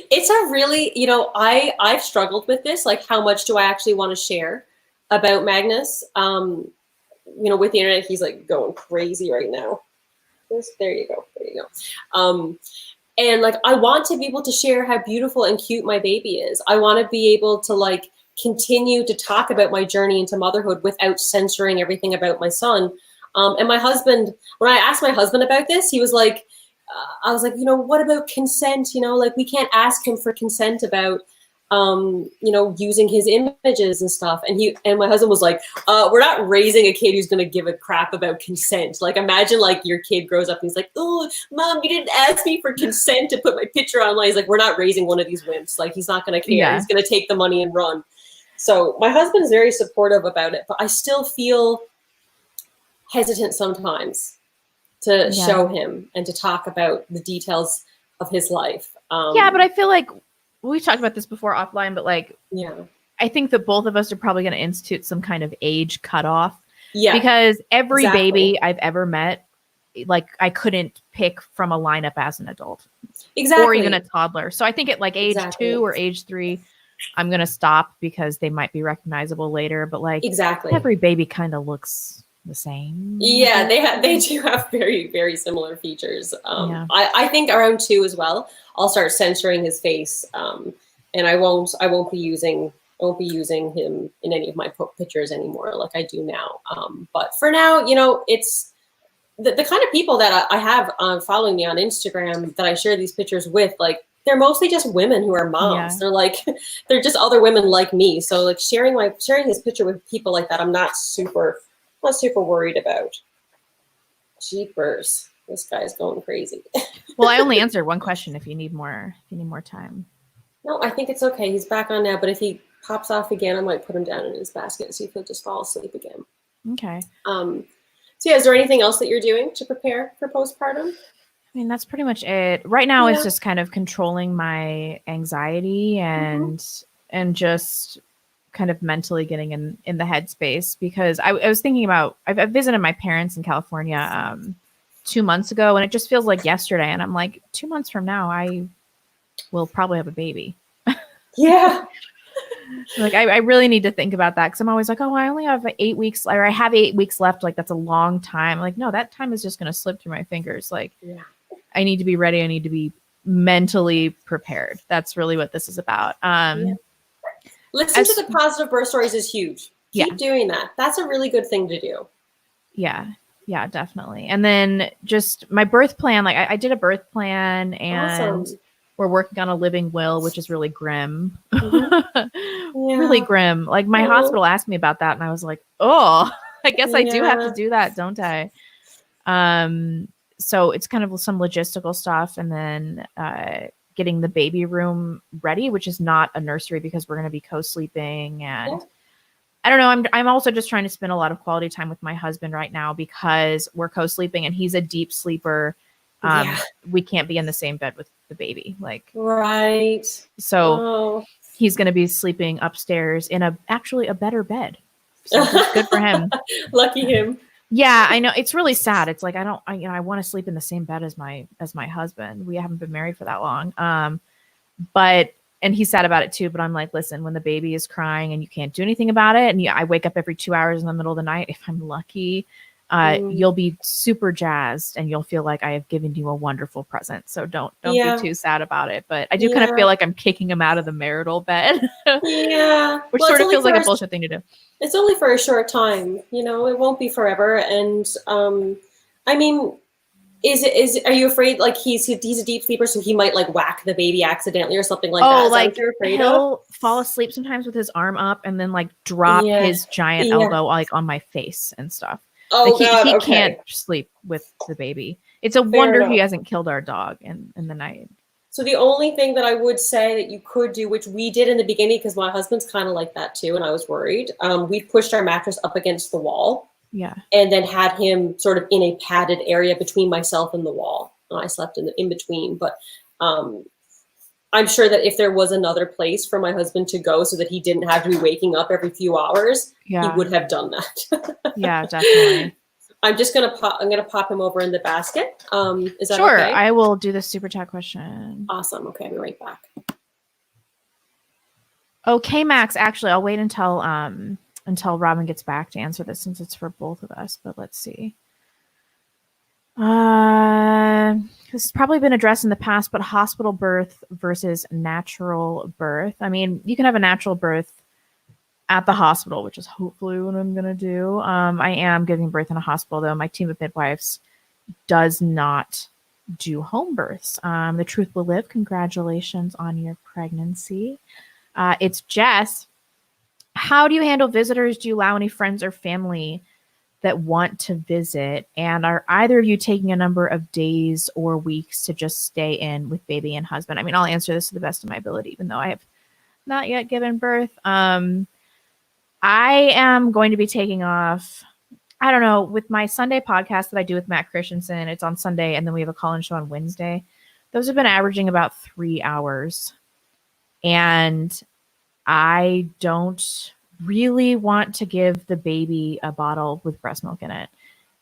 it's a really, you know, I've struggled with this. Like, how much do I actually want to share about Magnus? You know, with the internet, he's like going crazy right now. There you go. There you go. And like, I want to be able to share how beautiful and cute my baby is. I want to be able to like continue to talk about my journey into motherhood without censoring everything about my son. And my husband, when I asked my husband about this, he was like, I was like, you know, what about consent? You know, like we can't ask him for consent about, you know, using his images and stuff. And my husband was like, we're not raising a kid who's going to give a crap about consent. Like, imagine like your kid grows up and he's like, oh, mom, you didn't ask me for consent to put my picture online. He's like, we're not raising one of these wimps. Like, he's not going to care. Yeah. He's going to take the money and run. So my husband's very supportive about it, but I still feel hesitant sometimes to show him and to talk about the details of his life. Yeah, but I feel like we've talked about this before offline, but like, yeah, I think that both of us are probably going to institute some kind of age cutoff. yeah, Because every exactly. baby I've ever met, like I couldn't pick from a lineup as an adult. Exactly. Or even a toddler. So I think at like age 2 or age 3, I'm going to stop because they might be recognizable later. But like every baby kind of looks the same. Yeah, they do have very, very similar features. I think around 2 as well, I'll start censoring his face, and I won't be using him in any of my pictures anymore, like I do now. But for now, you know, it's the kind of people that I have following me on Instagram that I share these pictures with. Like, they're mostly just women who are moms. Yeah. They're like, they're just other women like me. So like sharing his picture with people like that, I'm not super worried about. Jeepers, this guy's going crazy. Well, I only answered one question. If you need more time. No, I think it's okay. He's back on now, but if he pops off again, I might put him down in his basket so he could just fall asleep again. Okay. So yeah, is there anything else that you're doing to prepare for postpartum? I mean, that's pretty much it. Right now, it's just kind of controlling my anxiety and just kind of mentally getting in the headspace, because I was thinking about, I visited my parents in California 2 months ago, and it just feels like yesterday. And I'm like, 2 months from now, I will probably have a baby. Yeah. Like, I really need to think about that, because I'm always like, oh, I only have 8 weeks, or I have 8 weeks left. Like, that's a long time. Like, no, that time is just going to slip through my fingers. Like, I need to be ready. I need to be mentally prepared. That's really what this is about. Listen to the positive birth stories is huge. Keep doing that. That's a really good thing to do. Yeah. Yeah, definitely. And then just my birth plan, like I did a birth plan, and we're working on a living will, which is really grim. Really grim. Like, my hospital asked me about that, and I was like, oh, I guess I do have to do that, don't I? So it's kind of some logistical stuff, and then getting the baby room ready, which is not a nursery, because we're going to be co-sleeping. And I don't know, I'm also just trying to spend a lot of quality time with my husband right now, because we're co-sleeping and he's a deep sleeper. We can't be in the same bed with the baby. Like, so he's going to be sleeping upstairs in actually a better bed. So good for him. Lucky him. Yeah, I know. It's really sad. It's like, I want to sleep in the same bed as my husband. We haven't been married for that long. But and he's sad about it too, but I'm like, listen, when the baby is crying and you can't do anything about it, and I wake up every 2 hours in the middle of the night, if I'm lucky, you'll be super jazzed and you'll feel like I have given you a wonderful present. So don't be too sad about it. But I do kind of feel like I'm kicking him out of the marital bed. Yeah. Which sort of feels like a bullshit thing to do. It's only for a short time, you know, it won't be forever. And I mean, are you afraid like he's a deep sleeper, so he might like whack the baby accidentally or something like that? Like he'll fall asleep sometimes with his arm up and then like drop his giant elbow like on my face and stuff. Oh, like, he can't sleep with the baby. It's a wonder he hasn't killed our dog in the night. So the only thing that I would say that you could do, which we did in the beginning, because my husband's kind of like that too, and I was worried, we pushed our mattress up against the wall. Yeah. And then had him sort of in a padded area between myself and the wall. And I slept in between. But I'm sure that if there was another place for my husband to go so that he didn't have to be waking up every few hours, he would have done that. Yeah, definitely. I'm gonna pop him over in the basket. Is that sure? Okay? I will do the super chat question. Awesome. Okay, I'll be right back. Okay, Max. Actually, I'll wait until Robyn gets back to answer this since it's for both of us. But let's see. This has probably been addressed in the past, but hospital birth versus natural birth. I mean, you can have a natural birth at the hospital, which is hopefully what I'm going to do. I am giving birth in a hospital, though. My team of midwives does not do home births. The truth will live. Congratulations on your pregnancy. It's Jess. How do you handle visitors? Do you allow any friends or family that want to visit? And are either of you taking a number of days or weeks to just stay in with baby and husband? I mean, I'll answer this to the best of my ability, even though I have not yet given birth. I am going to be taking off, I don't know, with my Sunday podcast that I do with Matt Christensen. It's on Sunday, and then we have a call-in show on Wednesday. Those have been averaging about 3 hours. And I don't really want to give the baby a bottle with breast milk in it,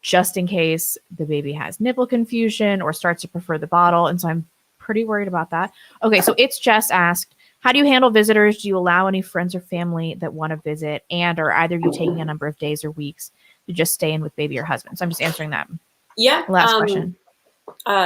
just in case the baby has nipple confusion or starts to prefer the bottle. And so I'm pretty worried about that. Okay, so it's just asked, how do you handle visitors? Do you allow any friends or family that want to visit? And are either you taking a number of days or weeks to just stay in with baby or husband? So I'm just answering that. Yeah. Last question.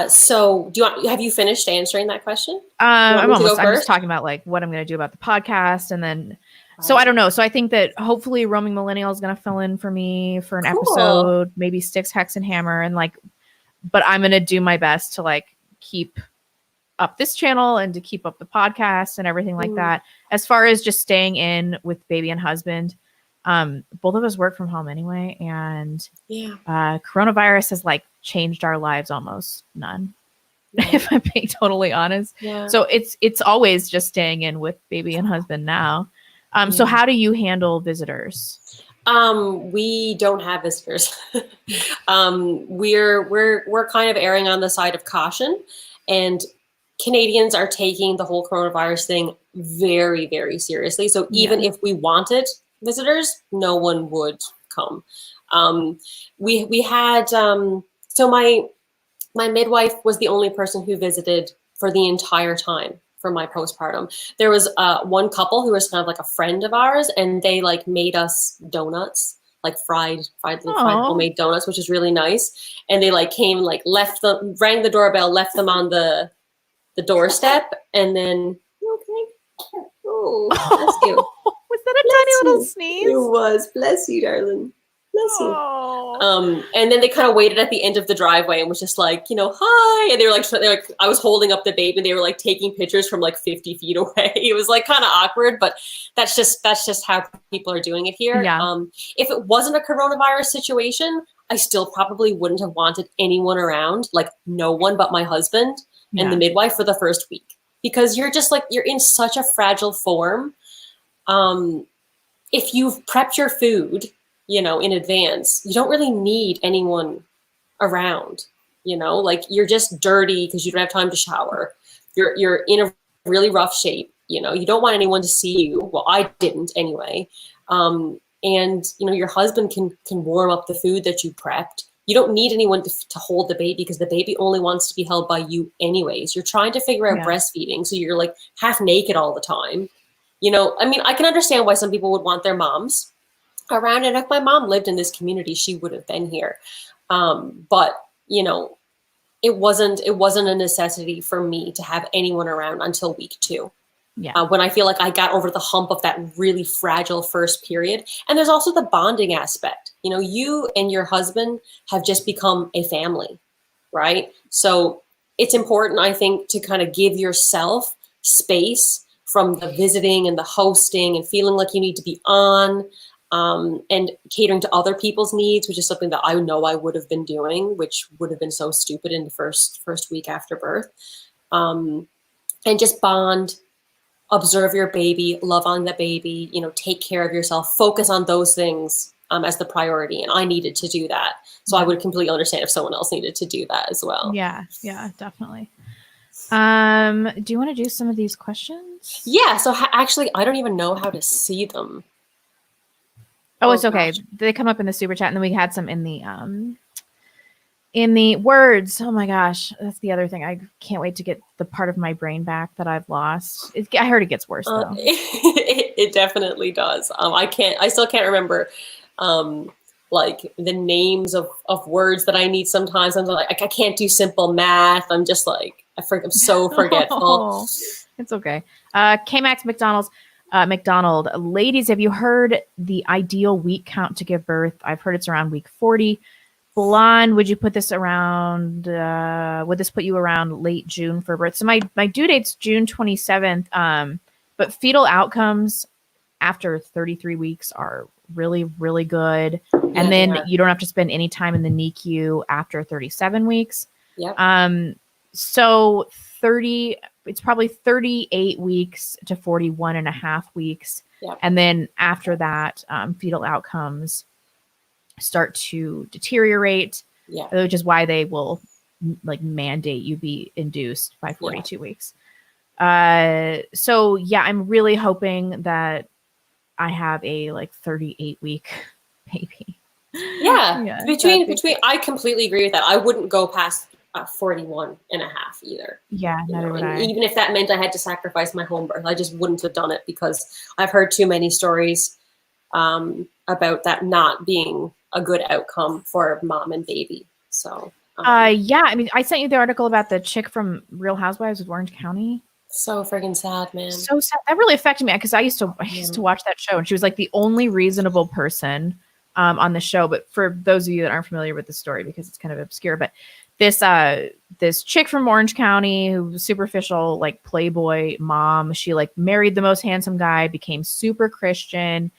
So have you finished answering that question? I'm just talking about like what I'm going to do about the podcast. And then, so I don't know. So I think that hopefully Roaming Millennial is going to fill in for me for an episode, maybe Sticks, Hex and Hammer. And like, but I'm going to do my best to like keep up this channel and to keep up the podcast and everything like that. As far as just staying in with baby and husband, both of us work from home anyway. And coronavirus has like changed our lives almost none, if I'm being totally honest. Yeah. So it's always just staying in with baby and husband now. So how do you handle visitors? We don't have visitors. We're kind of erring on the side of caution, and Canadians are taking the whole coronavirus thing very, very seriously. So even if we wanted visitors, no one would come. We had so my midwife was the only person who visited for the entire time for my postpartum. There was one couple who was kind of like a friend of ours, and they like made us donuts, like fried homemade donuts, which is really nice. And they like came, like rang the doorbell, left them on the doorstep, and then okay. Oh, bless you. Was that a tiny little sneeze? It was. Bless you, darling. Bless you. And then they kind of waited at the end of the driveway and was just like, hi. And they were like, I was holding up the baby, and they were like taking pictures from like 50 feet away. It was like kind of awkward, but that's just how people are doing it here. Yeah. If it wasn't a coronavirus situation, I still probably wouldn't have wanted anyone around, like no one but my husband and the midwife for the first week, because you're just like, you're in such a fragile form. If you've prepped your food, in advance, you don't really need anyone around, like you're just dirty because you don't have time to shower. You're in a really rough shape. You don't want anyone to see you. Well, I didn't anyway. And your husband can warm up the food that you prepped. You don't need anyone to hold the baby because the baby only wants to be held by you anyways. You're trying to figure out breastfeeding. So you're like half naked all the time. You know, I mean, I can understand why some people would want their moms around. And if my mom lived in this community, she would have been here. But, you know, it wasn't a necessity for me to have anyone around until week 2. Yeah. When I feel like I got over the hump of that really fragile first period. And there's also the bonding aspect. You know, you and your husband have just become a family, right? So it's important, I think, to kind of give yourself space from the visiting and the hosting and feeling like you need to be on, and catering to other people's needs, which is something that I know I would have been doing, which would have been so stupid in the first week after birth. And just bond, observe your baby, love on the baby, you know, take care of yourself, focus on those things as the priority. And I needed to do that. So I would completely understand if someone else needed to do that as well. Yeah, definitely. Do you want to do some of these questions? Yeah. So actually, I don't even know how to see them. Oh, it's okay. Gosh. They come up in the super chat, and then we had some in the words. Oh my gosh, that's the other thing. I can't wait to get the part of my brain back that I've lost. I heard it gets worse though. It definitely does. I still can't remember like the names of words that I need sometimes. I'm like, I can't do simple math. I'm just like, I'm so forgetful. Oh, it's okay. K-Max McDonald, ladies, have you heard the ideal week count to give birth? I've heard it's around week 40. Blonde, would you put this around, would this put you around late June for birth? So my due date's June 27th, but fetal outcomes after 33 weeks are really, really good. And then you don't have to spend any time in the NICU after 37 weeks. Yeah. So it's probably 38 weeks to 41 and a half weeks. Yep. And then after that, fetal outcomes start to deteriorate, which is why they will like mandate you be induced by 42 weeks. So yeah, I'm really hoping that I have a like 38 week baby. Yeah. Between, I completely agree with that. I wouldn't go past 41 and a half either. Yeah. Neither would I. Even if that meant I had to sacrifice my home birth, I just wouldn't have done it because I've heard too many stories about that not being a good outcome for mom and baby. So yeah, I mean, I sent you the article about the chick from Real Housewives of Orange County. So friggin' sad, man. So sad. That really affected me because I used to watch that show, and she was like the only reasonable person on the show. But for those of you that aren't familiar with the story, because it's kind of obscure, but this chick from Orange County who was superficial, like Playboy mom, she like married the most handsome guy, became super Christian,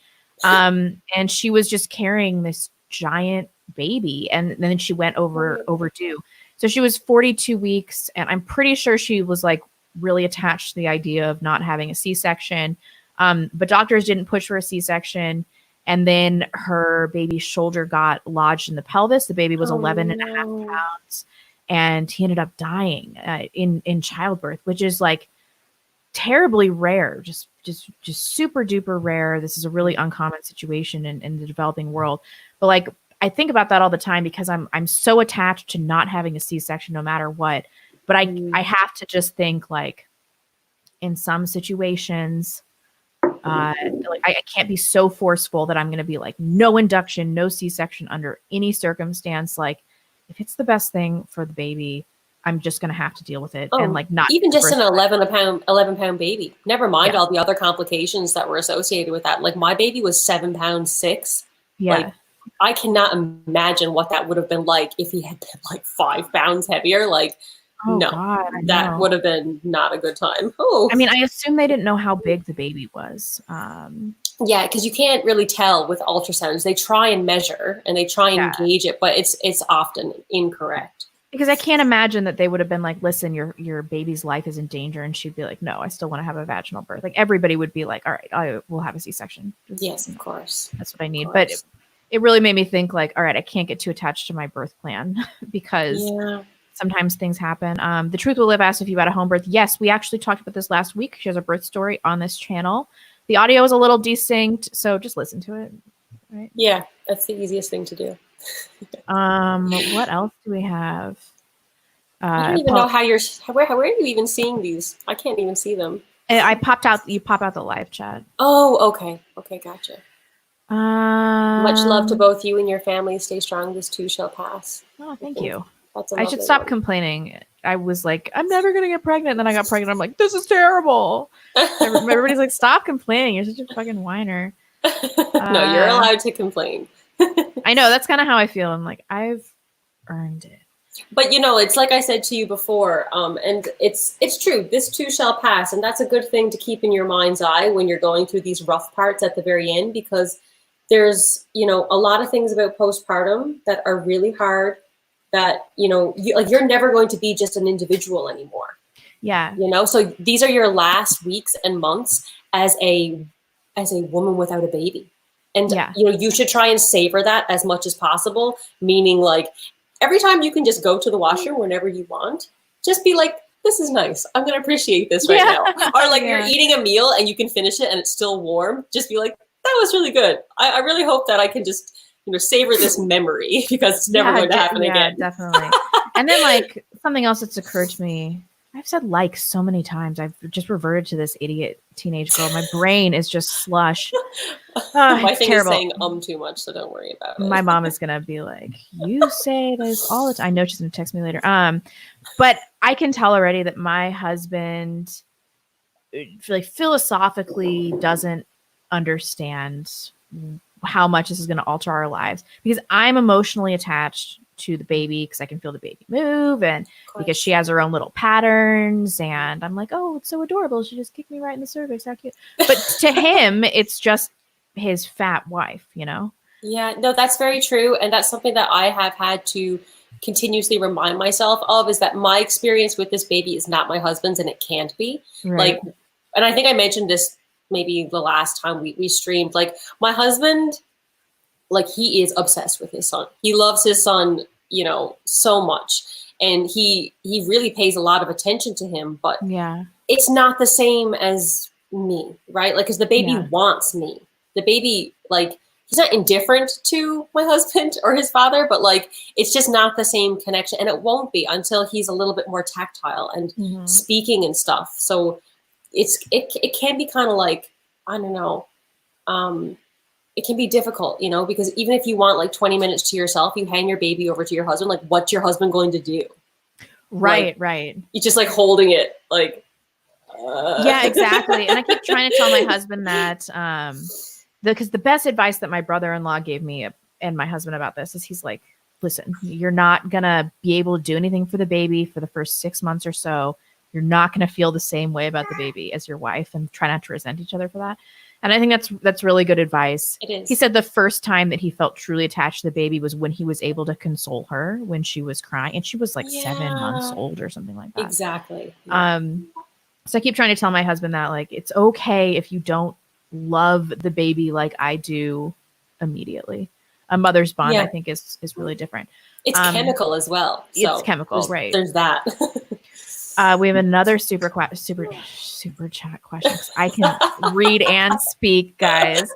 and she was just carrying this giant baby, and then she went overdue. So she was 42 weeks, and I'm pretty sure she was like really attached to the idea of not having a C-section, but doctors didn't push for a C-section. And then her baby's shoulder got lodged in the pelvis. The baby was 11 and a half pounds, and he ended up dying in childbirth, which is like terribly rare, just super duper rare. This is a really uncommon situation in the developing world. But like, I think about that all the time because I'm so attached to not having a C-section no matter what. But I have to just think like in some situations, like I can't be so forceful that I'm going to be like, no induction, no C-section under any circumstance. Like if it's the best thing for the baby, I'm just going to have to deal with it. And like not even just an 11 pound baby, never mind all the other complications that were associated with that. Like my baby was 7 pounds 6. Yeah. Like, I cannot imagine what that would have been like if he had been like 5 pounds heavier. Like, that would have been not a good time. Oh, I mean, I assume they didn't know how big the baby was. Yeah, because you can't really tell with ultrasounds. They try and measure and they try and gauge it, but it's often incorrect. Because I can't imagine that they would have been like, listen, your baby's life is in danger. And she'd be like, no, I still want to have a vaginal birth. Like everybody would be like, all right, I will have a C-section. Yes, of course. That's what I need. But it really made me think like, all right, I can't get too attached to my birth plan because sometimes things happen. The Truth Will Live asked if you had a home birth. Yes, we actually talked about this last week. She has a birth story on this channel. The audio is a little desynced, so just listen to it. Right? Yeah, that's the easiest thing to do. What else do we have? I don't even know how where are you even seeing these? I can't even see them. I popped out. You pop out the live chat. Oh, okay. Okay, gotcha. Much love to both you and your family. Stay strong. This too shall pass. Oh, thank you. I should stop complaining. I was like, I'm never going to get pregnant. And then I got pregnant. I'm like, this is terrible. Everybody's like, stop complaining. You're such a fucking whiner. No, you're allowed to complain. I know. That's kind of how I feel. I'm like, I've earned it. But, you know, it's like I said to you before, and it's true. This too shall pass. And that's a good thing to keep in your mind's eye when you're going through these rough parts at the very end, because there's, you know, a lot of things about postpartum that are really hard, that, you know, you're never going to be just an individual anymore. Yeah. You know, so these are your last weeks and months as a woman without a baby. And, you know, you should try and savor that as much as possible, meaning like every time you can just go to the washroom whenever you want, just be like, this is nice. I'm going to appreciate this right now. Or like you're eating a meal and you can finish it and it's still warm. Just be like, that was really good. I really hope that I can just, you know, savor this memory, because it's never going to happen again. Definitely. And then like something else that's occurred to me, I've said like so many times. I've just reverted to this idiot teenage girl. My brain is just slush. My thing is saying too much, so don't worry about it. My mom is gonna be like, you say this all the time. I know she's gonna text me later. But I can tell already that my husband, like, philosophically doesn't understand how much this is going to alter our lives, because I'm emotionally attached to the baby because I can feel the baby move, and because she has her own little patterns, and I'm like, oh, it's so adorable. She just kicked me right in the cervix. How cute. But to him, it's just his fat wife, you know? Yeah, no, that's very true. And that's something that I have had to continuously remind myself of, is that my experience with this baby is not my husband's, and it can't be. Right. Like, and I think I mentioned this maybe the last time we streamed, like my husband, like he is obsessed with his son. He loves his son, you know, so much. And he really pays a lot of attention to him, but it's not the same as me, right? Like, cause the baby wants me. The baby, like, he's not indifferent to my husband or his father, but like, it's just not the same connection. And it won't be until he's a little bit more tactile and speaking and stuff. So it can be kind of like, I don't know. It can be difficult, you know, because even if you want like 20 minutes to yourself, you hand your baby over to your husband. Like, what's your husband going to do? Right, like, right. You're just like holding it, like. Yeah, exactly. And I keep trying to tell my husband that, because the best advice that my brother-in-law gave me and my husband about this is, he's like, listen, you're not going to be able to do anything for the baby for the first 6 months or so. You're not going to feel the same way about the baby as your wife, and try not to resent each other for that. And I think that's really good advice. It is. He said the first time that he felt truly attached to the baby was when he was able to console her when she was crying, and she was like 7 months old or something like that. Exactly. Yeah. So I keep trying to tell my husband that, like, it's okay if you don't love the baby like I do immediately. A mother's bond, I think, is really different. It's chemical as well. So it's chemical, right? There's that. We have another super chat question. I can read and speak, guys.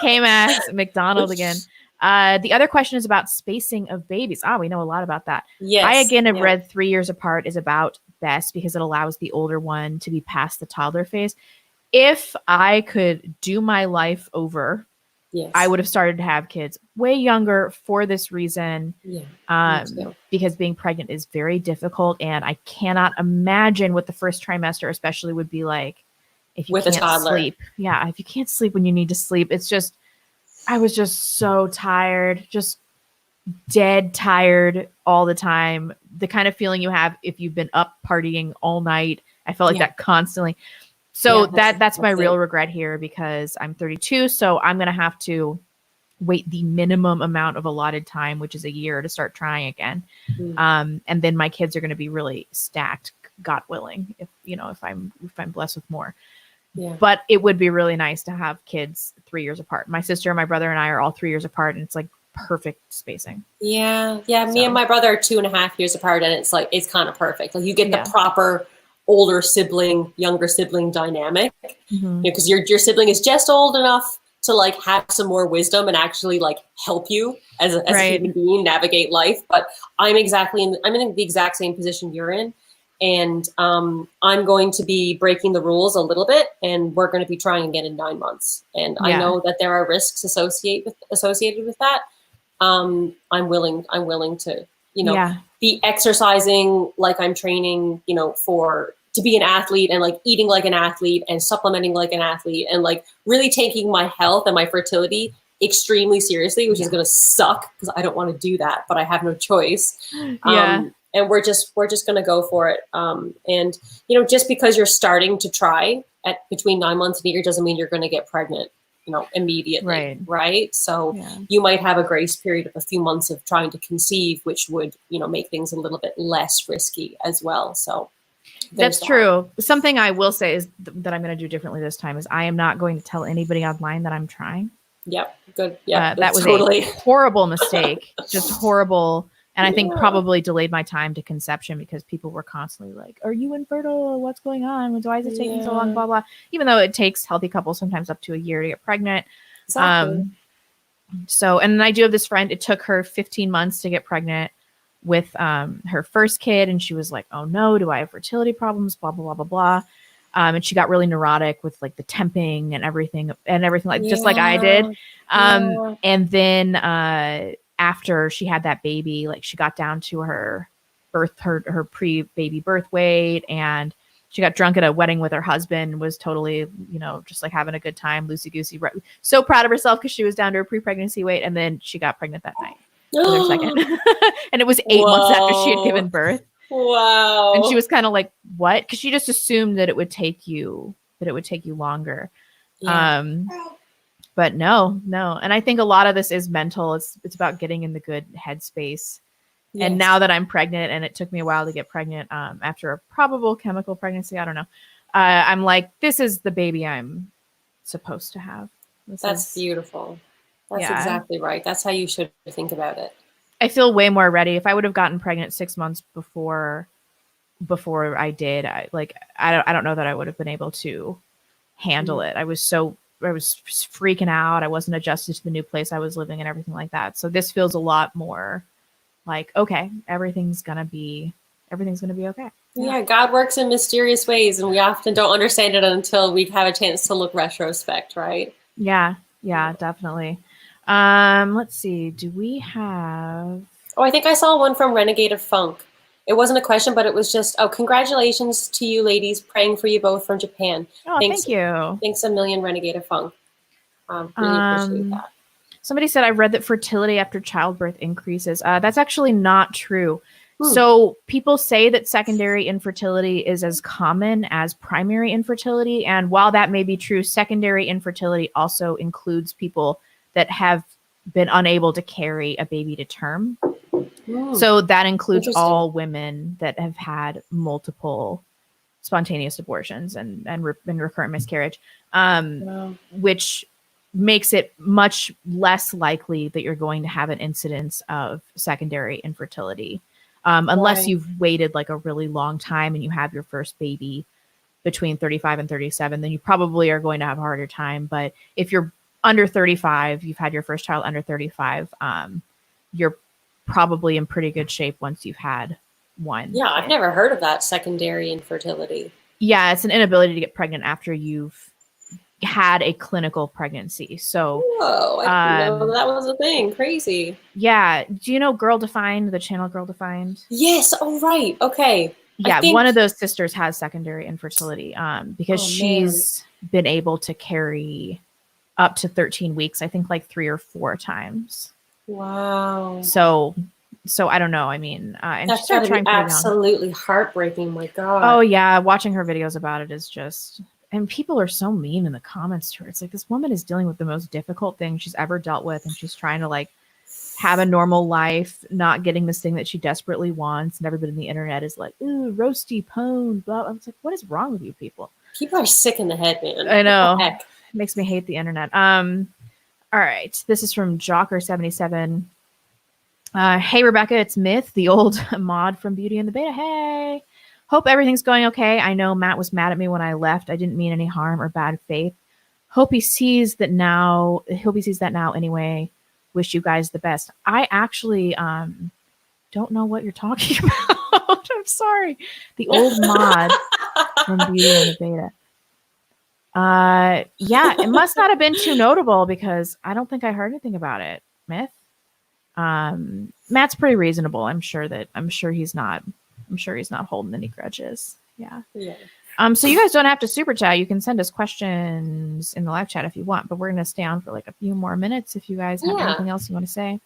K-Max McDonald again. The other question is about spacing of babies. We know a lot about that. Yes. I again have read 3 years apart is about best, because it allows the older one to be past the toddler phase. If I could do my life over, I would have started to have kids way younger for this reason. Because being pregnant is very difficult, and I cannot imagine what the first trimester especially would be like if you with can't a toddler. sleep. Yeah, if you can't sleep when you need to sleep, it's just, I was just so tired, just dead tired all the time. The kind of feeling you have if you've been up partying all night. I felt like that constantly. So that's my real regret here, because I'm 32. So I'm going to have to wait the minimum amount of allotted time, which is a year, to start trying again. And then my kids are going to be really stacked, God willing, if I'm blessed with more. But it would be really nice to have kids 3 years apart. My sister and my brother and I are all 3 years apart, and it's like perfect spacing. Me and my brother are 2.5 years apart, and it's like, it's kind of perfect. Like, you get the proper older sibling, younger sibling dynamic, because your sibling is just old enough to like have some more wisdom and actually like help you as a human being navigate life. But I'm in the exact same position you're in. And I'm going to be breaking the rules a little bit, and we're going to be trying again in 9 months. And I know that there are risks associated with that. I'm willing to, be exercising like I'm training, to be an athlete, and like eating like an athlete and supplementing like an athlete, and like really taking my health and my fertility extremely seriously, which is going to suck because I don't want to do that, but I have no choice. And we're just going to go for it. And, just because you're starting to try at between 9 months and a year doesn't mean you're going to get pregnant, immediately. Right. So you might have a grace period of a few months of trying to conceive, which would, make things a little bit less risky as well. So that's true. Something I will say is that I'm going to do differently this time is I am not going to tell anybody online that I'm trying. Yep. Good. Yeah. That was a horrible mistake. Just horrible. And I think probably delayed my time to conception because people were constantly like, are you infertile? What's going on? Why is it taking so long? Blah, blah. Even though it takes healthy couples sometimes up to a year to get pregnant. Exactly. And I do have this friend, it took her 15 months to get pregnant with her first kid. And she was like, oh no, do I have fertility problems? Blah, blah, blah, blah, blah. And she got really neurotic with like the temping and everything like just like I did. And then after she had that baby, like she got down to her pre-baby birth weight, and she got drunk at a wedding with her husband, was totally, just like having a good time, loosey-goosey, so proud of herself because she was down to her pre-pregnancy weight. And then she got pregnant that night with her second. And it was 8 months after she had given birth. Wow. And she was kind of like, what? Because she just assumed that it would take you longer. Yeah. But no. And I think a lot of this is mental. It's about getting in the good headspace. Yes. And now that I'm pregnant, and it took me a while to get pregnant after a probable chemical pregnancy, I don't know. I'm like, this is the baby I'm supposed to have. That's beautiful. That's exactly right. That's how you should think about it. I feel way more ready. If I would have gotten pregnant 6 months before I did, I don't know that I would have been able to handle it. I was freaking out. I wasn't adjusted to the new place I was living and everything like that. So this feels a lot more like, okay, everything's gonna be okay. Yeah, God works in mysterious ways, and we often don't understand it until we've had a chance to look retrospect, right? Yeah, definitely. Let's see. Do we have? Oh, I think I saw one from Renegade of Funk. It wasn't a question, but it was just, congratulations to you ladies, praying for you both from Japan. Oh, thank you. Thanks a million, Renegade of Funk. Really appreciate that. Somebody said, I read that fertility after childbirth increases. That's actually not true. So people say that secondary infertility is as common as primary infertility. And while that may be true, secondary infertility also includes people that have been unable to carry a baby to term. So that includes all women that have had multiple spontaneous abortions and recurrent miscarriage, which makes it much less likely that you're going to have an incidence of secondary infertility. Unless you've waited like a really long time and you have your first baby between 35 and 37, then you probably are going to have a harder time. But if you're under 35, you've had your first child under 35, you're probably in pretty good shape once you've had one. Yeah, I've never heard of that, secondary infertility. Yeah, it's an inability to get pregnant after you've had a clinical pregnancy. So whoa, I didn't know that was a thing. Crazy. Yeah. Do you know Girl Defined, the channel Girl Defined? Yes. Oh, right. Okay. Yeah, one of those sisters has secondary infertility because she's been able to carry up to 13 weeks, I think like 3 or 4 times. Wow. So I don't know. I mean, and that's gotta be absolutely heartbreaking. My God. Oh yeah, watching her videos about it is just, and people are so mean in the comments to her. It's like, this woman is dealing with the most difficult thing she's ever dealt with, and she's trying to like have a normal life, not getting this thing that she desperately wants. And everybody in the internet is like, ooh, roasty pone, blah. I was like, what is wrong with you people? People are sick in the head, man. I know. It makes me hate the internet. All right. This is from Jocker77. Hey, Rebecca, it's Myth, the old mod from Beauty and the Beta. Hey, hope everything's going okay. I know Matt was mad at me when I left. I didn't mean any harm or bad faith. Hope he sees that now. Hope he sees that now anyway. Wish you guys the best. I actually don't know what you're talking about. I'm sorry. The old mod from Beauty and the Beta. Yeah, it must not have been too notable because I don't think I heard anything about it. Myth. Matt's pretty reasonable. I'm sure he's not holding any grudges. Yeah. Yeah. So you guys don't have to super chat. You can send us questions in the live chat if you want, but we're going to stay on for like a few more minutes if you guys have anything else you want to say.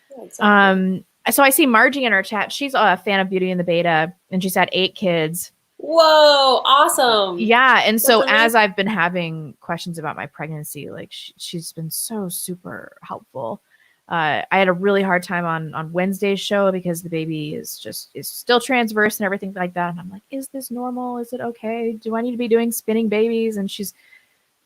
Yeah, exactly. So I see Margie in our chat. She's a fan of Beauty and the Beta, and she's had 8 kids. Whoa, awesome. Yeah, and so as I've been having questions about my pregnancy, like she's been so super helpful. I had a really hard time on Wednesday's show because the baby is still transverse and everything like that. And I'm like, is this normal? Is it okay? Do I need to be doing spinning babies? And she's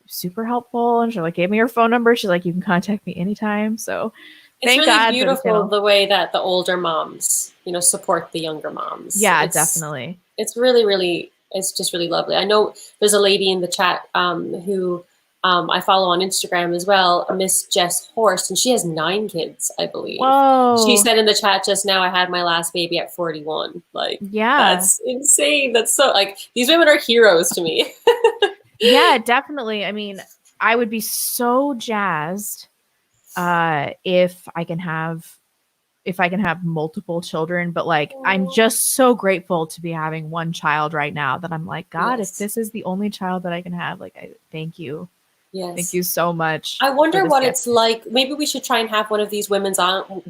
super helpful. And she like gave me her phone number. She's like, you can contact me anytime. So it's really beautiful the way that the older moms, support the younger moms. Yeah, definitely. It's really, really, it's just really lovely. I know there's a lady in the chat who I follow on Instagram as well, Miss Jess Horst, and she has 9 kids, I believe. Whoa. She said in the chat just now, I had my last baby at 41. Like, yeah, that's insane. That's so, like, these women are heroes to me. Yeah, definitely. I mean, I would be so jazzed if I can have multiple children, but like I'm just so grateful to be having one child right now that I'm like, God, if this is the only child that I can have, like, thank you. Yes. Thank you so much. I wonder what it's like. Maybe we should try and have one of these women on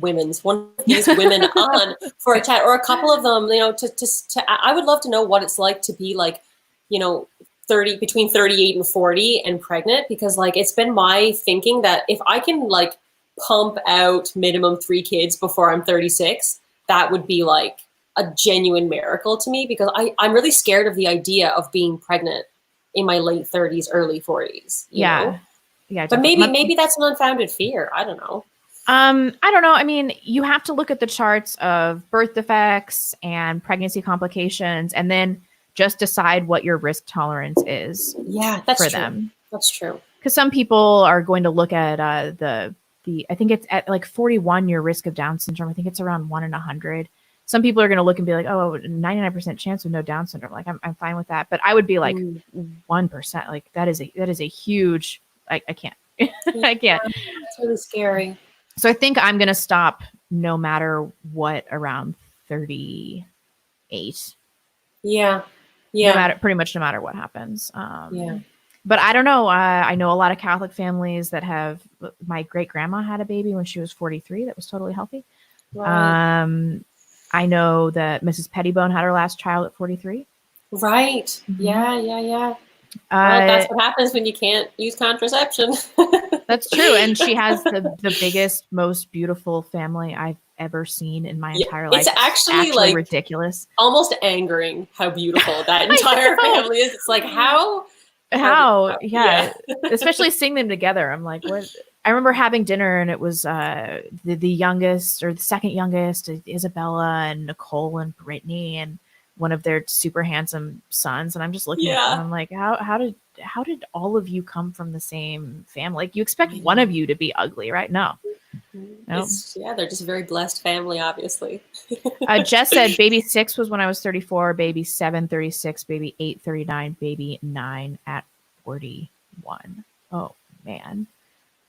for a chat, or a couple of them, I would love to know what it's like to be like, between 38 and 40 and pregnant, because like, it's been my thinking that if I can like pump out minimum 3 kids before I'm 36, that would be like a genuine miracle to me, because I'm really scared of the idea of being pregnant in my late 30s, early 40s. Yeah. But maybe that's an unfounded fear. I don't know. I don't know. I mean, you have to look at the charts of birth defects and pregnancy complications, and then just decide what your risk tolerance is. Yeah, that's for true. them. That's true. Because some people are going to look at the I think it's at like 41, your risk of Down syndrome. I think it's around 1 in 100. Some people are going to look and be like, oh, 99% chance of no Down syndrome. Like, I'm fine with that. But I would be like 1%. Like that is a huge, I can't, I can't. It's really scary. So I think I'm going to stop no matter what around 38. Yeah. Yeah. Pretty much no matter what happens. Yeah. But I don't know. I know a lot of Catholic families that have, my great grandma had a baby when she was 43. That was totally healthy. Right. I know that Mrs. Pettibone had her last child at 43. Right. Mm-hmm. Yeah. Well, that's what happens when you can't use contraception. That's true. And she has the biggest, most beautiful family I've ever seen in my entire life. It's actually like ridiculous. Almost angering how beautiful that entire family is. It's like, how? Yeah. Especially seeing them together. I'm like, what? I remember having dinner, and it was the youngest, or the second youngest, Isabella and Nicole and Brittany, and one of their super handsome sons. And I'm just looking at them, and I'm like, how did all of you come from the same family? Like, you expect one of you to be ugly, right? No. Nope. They're just a very blessed family, obviously. Jess said baby 6 was when I was 34, baby 7, 36, baby 8, 39, baby 9 at 41. Oh, man.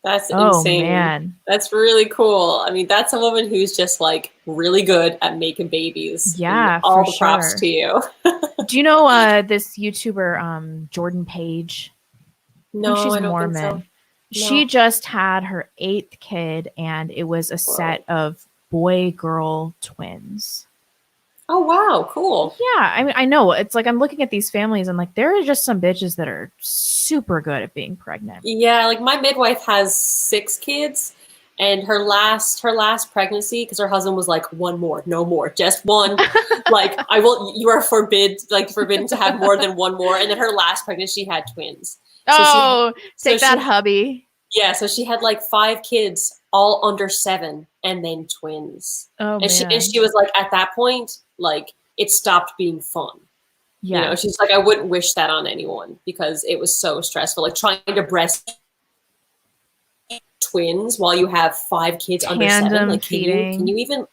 That's insane. Man. That's really cool. I mean, that's a woman who's just like really good at making babies. Yeah, all the props to you. Do you know this YouTuber Jordan Page? No, she's I don't Mormon. think so. No. She just had her 8th kid, and it was a set of boy-girl twins. Oh, wow. Cool. Yeah. I mean, I know. It's like I'm looking at these families, and like there are just some bitches that are super good at being pregnant. Yeah. Like my midwife has 6 kids, and her last pregnancy, because her husband was like, one more, no more, just one. Like, you are forbidden to have more than one more. And then her last pregnancy, she had twins. Take that, hubby. Yeah. So she had like 5 kids, all under 7, and then twins. Oh, and man. She was like, at that point, like, it stopped being fun. You know, she's like, I wouldn't wish that on anyone because it was so stressful. Like trying to breastfeed twins while you have 5 kids under 7. Like, can you even?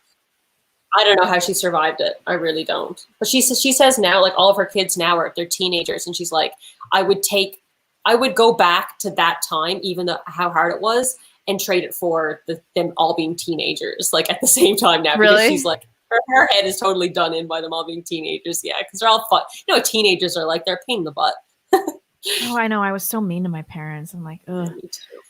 I don't know how she survived it. I really don't. But she says now, like all of her kids now they're teenagers, and she's like, I would go back to that time, even though how hard it was, and trade it for them all being teenagers, like at the same time now. Really? Because she's like, her head is totally done in by them all being teenagers. Yeah, because they're all fun. You know, teenagers are like, they're a pain in the butt. Oh, I know. I was so mean to my parents. I'm like, ugh.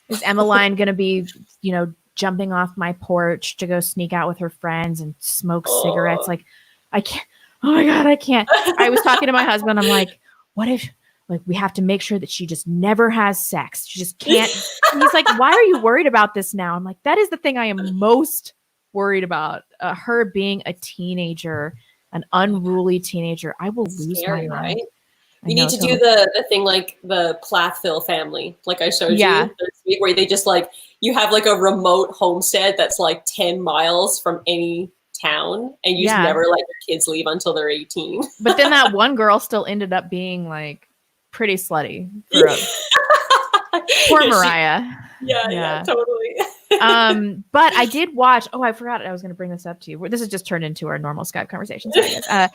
Is Emmeline going to be, you know, jumping off my porch to go sneak out with her friends and smoke cigarettes? Like, I can't. Oh my God, I can't. I was talking to my husband. I'm like, what if, like, we have to make sure that she just never has sex. She just can't. And he's like, why are you worried about this now? I'm like, that is the thing I am most worried about. Her being a teenager, an unruly teenager. I will lose my mind. Right? You need to do the thing like the Plathville family, like I showed you this week, where they just like, you have like a remote homestead that's like 10 miles from any town, and you just never let your kids leave until they're 18. But then that one girl still ended up being like pretty slutty. Poor Mariah. Yeah, totally. But I did watch. Oh, I forgot I was going to bring this up to you. This has just turned into our normal Skype conversation. But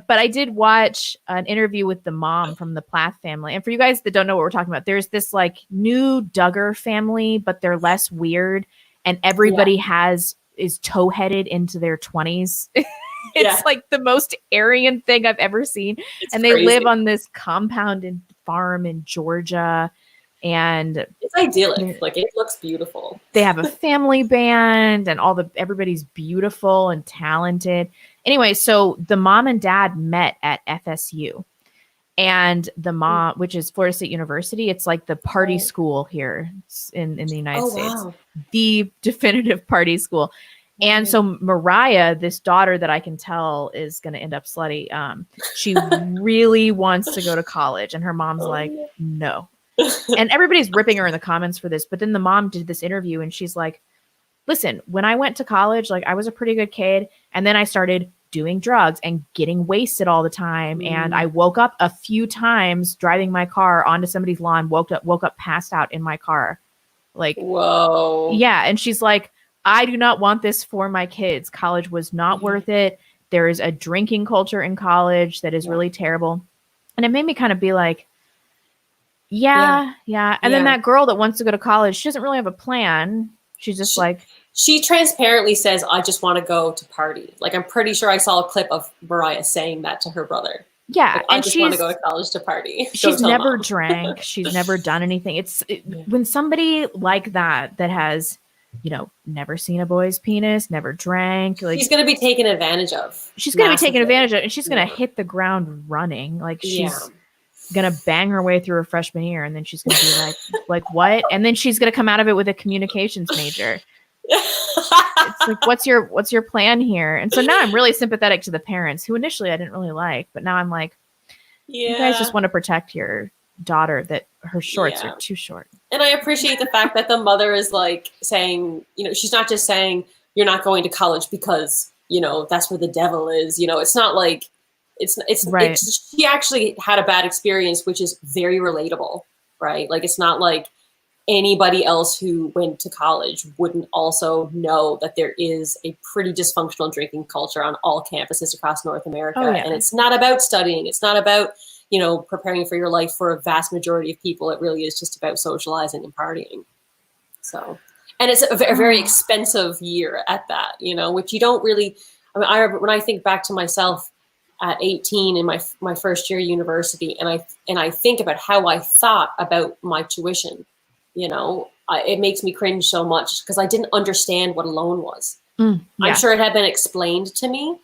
I did watch an interview with the mom from the Plath family. And for you guys that don't know what we're talking about, there's this like new Duggar family, but they're less weird, and everybody is toe-headed into their 20s. It's like the most Aryan thing I've ever seen. And they live on this compounded farm in Georgia. And it's idyllic. Like, it looks beautiful. They have a family band, and everybody's beautiful and talented. Anyway, so the mom and dad met at FSU, and the mom, which is Florida State University, it's like the party school here in the United States, the definitive party school. And so Mariah, this daughter that I can tell is going to end up slutty, she really wants to go to college, and her mom's like, no. And everybody's ripping her in the comments for this. But then the mom did this interview, and she's like, listen, when I went to college, like, I was a pretty good kid. And then I started doing drugs and getting wasted all the time. And I woke up a few times driving my car onto somebody's lawn, woke up passed out in my car. Like, whoa. Yeah. And she's like, I do not want this for my kids. College was not worth it. There is a drinking culture in college that is really terrible. And it made me kind of be like, and then that girl that wants to go to college, she doesn't really have a plan. She's just she transparently says, I just want to go to party. Like, I'm pretty sure I saw a clip of Mariah saying that to her brother. Yeah. Like, I just want to go to college to party. She's never drank. She's never done anything. When somebody like that has, you know, never seen a boy's penis, never drank, like, she's going to be taken advantage of. She's going to be taken advantage of, and she's going to hit the ground running. Like, she's gonna bang her way through her freshman year, and then she's gonna be like what? And then she's gonna come out of it with a communications major. It's like, what's your plan here? And so now I'm really sympathetic to the parents, who initially I didn't really like, but now I'm like, you guys just want to protect your daughter, that her shorts are too short. And I appreciate the fact that the mother is like saying, you know, she's not just saying you're not going to college because, you know, that's where the devil is. You know, it's not like she actually had a bad experience, which is very relatable, right? Like, it's not like anybody else who went to college wouldn't also know that there is a pretty dysfunctional drinking culture on all campuses across North America. And it's not about studying. It's not about, you know, preparing for your life for a vast majority of people. It really is just about socializing and partying. So, and it's a very expensive year at that, you know, which you don't really, I mean, when I think back to myself at 18 in my first year of university, and I think about how I thought about my tuition, you know, it makes me cringe so much because I didn't understand what a loan was. I'm sure it had been explained to me,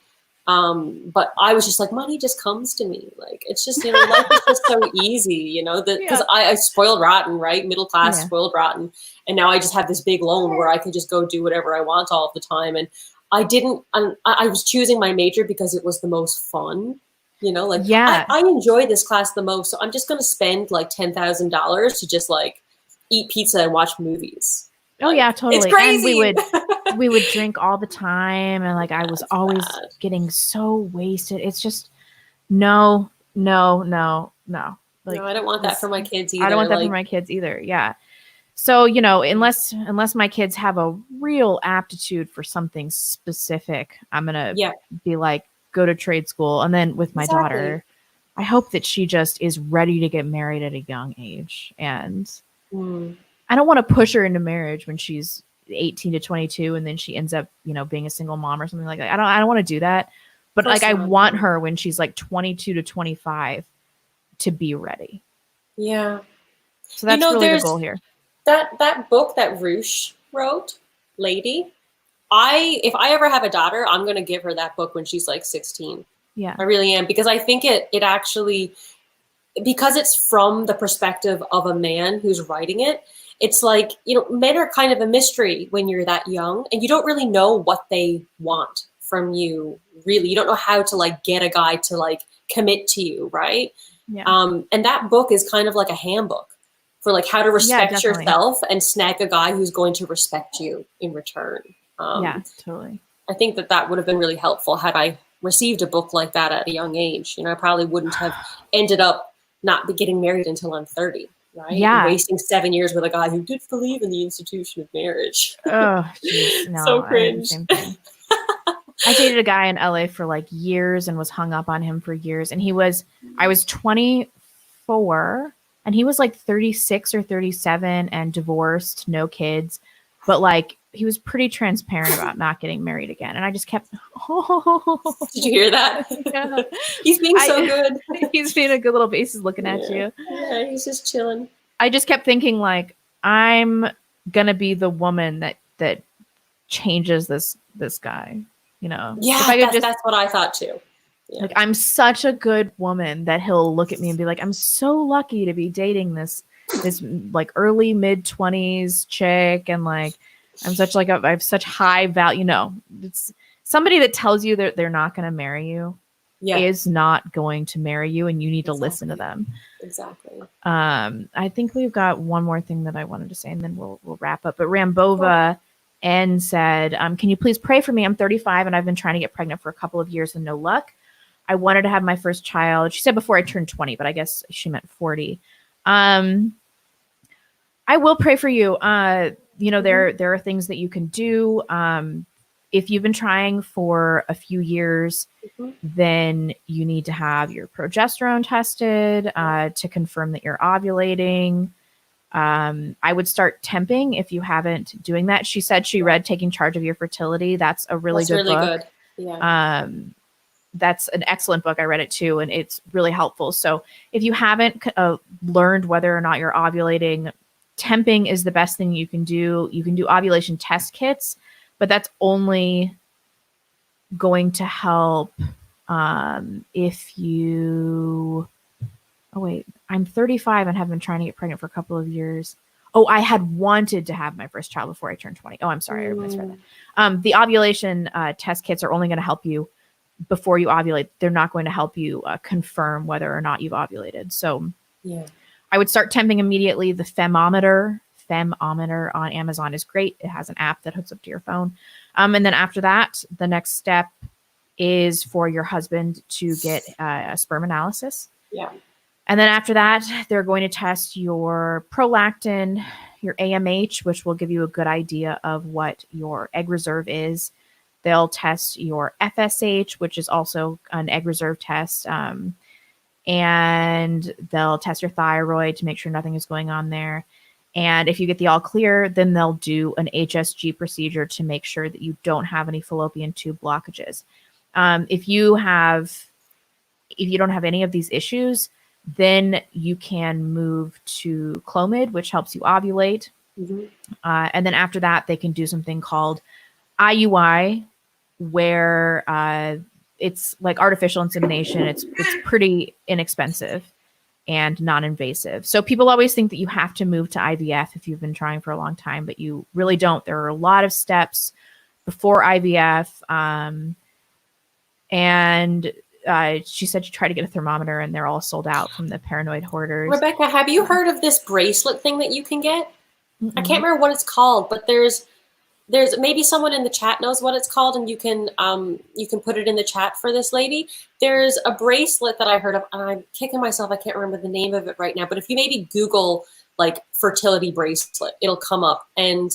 but I was just like, money just comes to me. Like, it's just, you know, life is just so easy, you know, because I spoiled rotten, right? Middle class, spoiled rotten. And now I just have this big loan where I can just go do whatever I want all of the time. And I was choosing my major because it was the most fun, you know, like, I enjoy this class the most. So I'm just going to spend like $10,000 to just like eat pizza and watch movies. Oh yeah, totally. It's crazy. And we would drink all the time. And like, I was always getting so wasted. It's just, No, no, no, no. No, Like, I don't want that for my kids either. I don't want that like, for my kids either. Yeah. So, you know, unless my kids have a real aptitude for something specific, I'm going to yeah, be like, go to trade school. And then with my exactly. daughter, I hope that she just is ready to get married at a young age. And I don't want to push her into marriage when she's 18 to 22 and then she ends up, you know, being a single mom or something like that. I don't want to do that. But like I want her when she's like 22 to 25 to be ready. Yeah. So that's really the goal here. That book that Roosh wrote, Lady, if I ever have a daughter, I'm going to give her that book when she's like 16. Yeah. I really am, because I think it actually, because it's from the perspective of a man who's writing it, it's like, you know, men are kind of a mystery when you're that young, and you don't really know what they want from you. Really, you don't know how to like get a guy to like commit to you, right? Yeah. And that book is kind of like a handbook for like how to respect yourself and snag a guy who's going to respect you in return. Yeah, totally. I think that would have been really helpful had I received a book like that at a young age. You know, I probably wouldn't have ended up not be getting married until I'm 30, right? Yeah. And wasting 7 years with a guy who did believe in the institution of marriage. Oh, geez. No, so cringe. Same thing. I dated a guy in LA for like years and was hung up on him for years. And I was 24 and he was like 36 or 37 and divorced, no kids. But like, he was pretty transparent about not getting married again. And I just kept, Did you hear that? Yeah. He's being so good. He's being a good little face, he's looking at you. Yeah, he's just chilling. I just kept thinking like, I'm going to be the woman that changes this guy, you know? Yeah, that's what I thought too. Yeah. Like, I'm such a good woman that he'll look at me and be like, I'm so lucky to be dating this like early mid-20s chick, and like I'm such like I have such high value. No, it's somebody that tells you that they're not going to marry you is not going to marry you, and you need to listen to them. Exactly. I think we've got one more thing that I wanted to say, and then we'll wrap up. But Rambova N said, can you please pray for me? I'm 35 and I've been trying to get pregnant for a couple of years and no luck. I wanted to have my first child. She said before I turned 20, but I guess she meant 40. I will pray for you. You know, there are things that you can do. If you've been trying for a few years, then you need to have your progesterone tested to confirm that you're ovulating. I would start temping if you haven't doing that. She said she read Taking Charge of Your Fertility. That's a really good book. Yeah. That's an excellent book. I read it too, and it's really helpful. So if you haven't learned whether or not you're ovulating, temping is the best thing you can do. You can do ovulation test kits, but that's only going to help if you... Oh, wait, I'm 35 and have been trying to get pregnant for a couple of years. Oh, I had wanted to have my first child before I turned 20. Oh, I'm sorry. I misread that. The ovulation test kits are only going to help you before you ovulate. They're not going to help you confirm whether or not you've ovulated. So I would start temping immediately. The Femometer on Amazon is great. It has an app that hooks up to your phone. And then after that, the next step is for your husband to get a sperm analysis. Yeah. And then after that, they're going to test your prolactin, your AMH, which will give you a good idea of what your egg reserve is. They'll test your FSH, which is also an egg reserve test. And they'll test your thyroid to make sure nothing is going on there. And if you get the all clear, then they'll do an HSG procedure to make sure that you don't have any fallopian tube blockages. If you don't have any of these issues, then you can move to Clomid, which helps you ovulate. And then after that, they can do something called IUI, where it's like artificial insemination. It's pretty inexpensive and non-invasive. So people always think that you have to move to IVF if you've been trying for a long time, but you really don't. There are a lot of steps before IVF. And she said she tried to get a thermometer and they're all sold out from the paranoid hoarders. Rebecca, have you heard of this bracelet thing that you can get? I can't remember what it's called, but there's there's maybe someone in the chat knows what it's called, and you can put it in the chat for this lady. There's a bracelet that I heard of, and I'm kicking myself, I can't remember the name of it right now, but if you maybe Google like fertility bracelet, it'll come up. And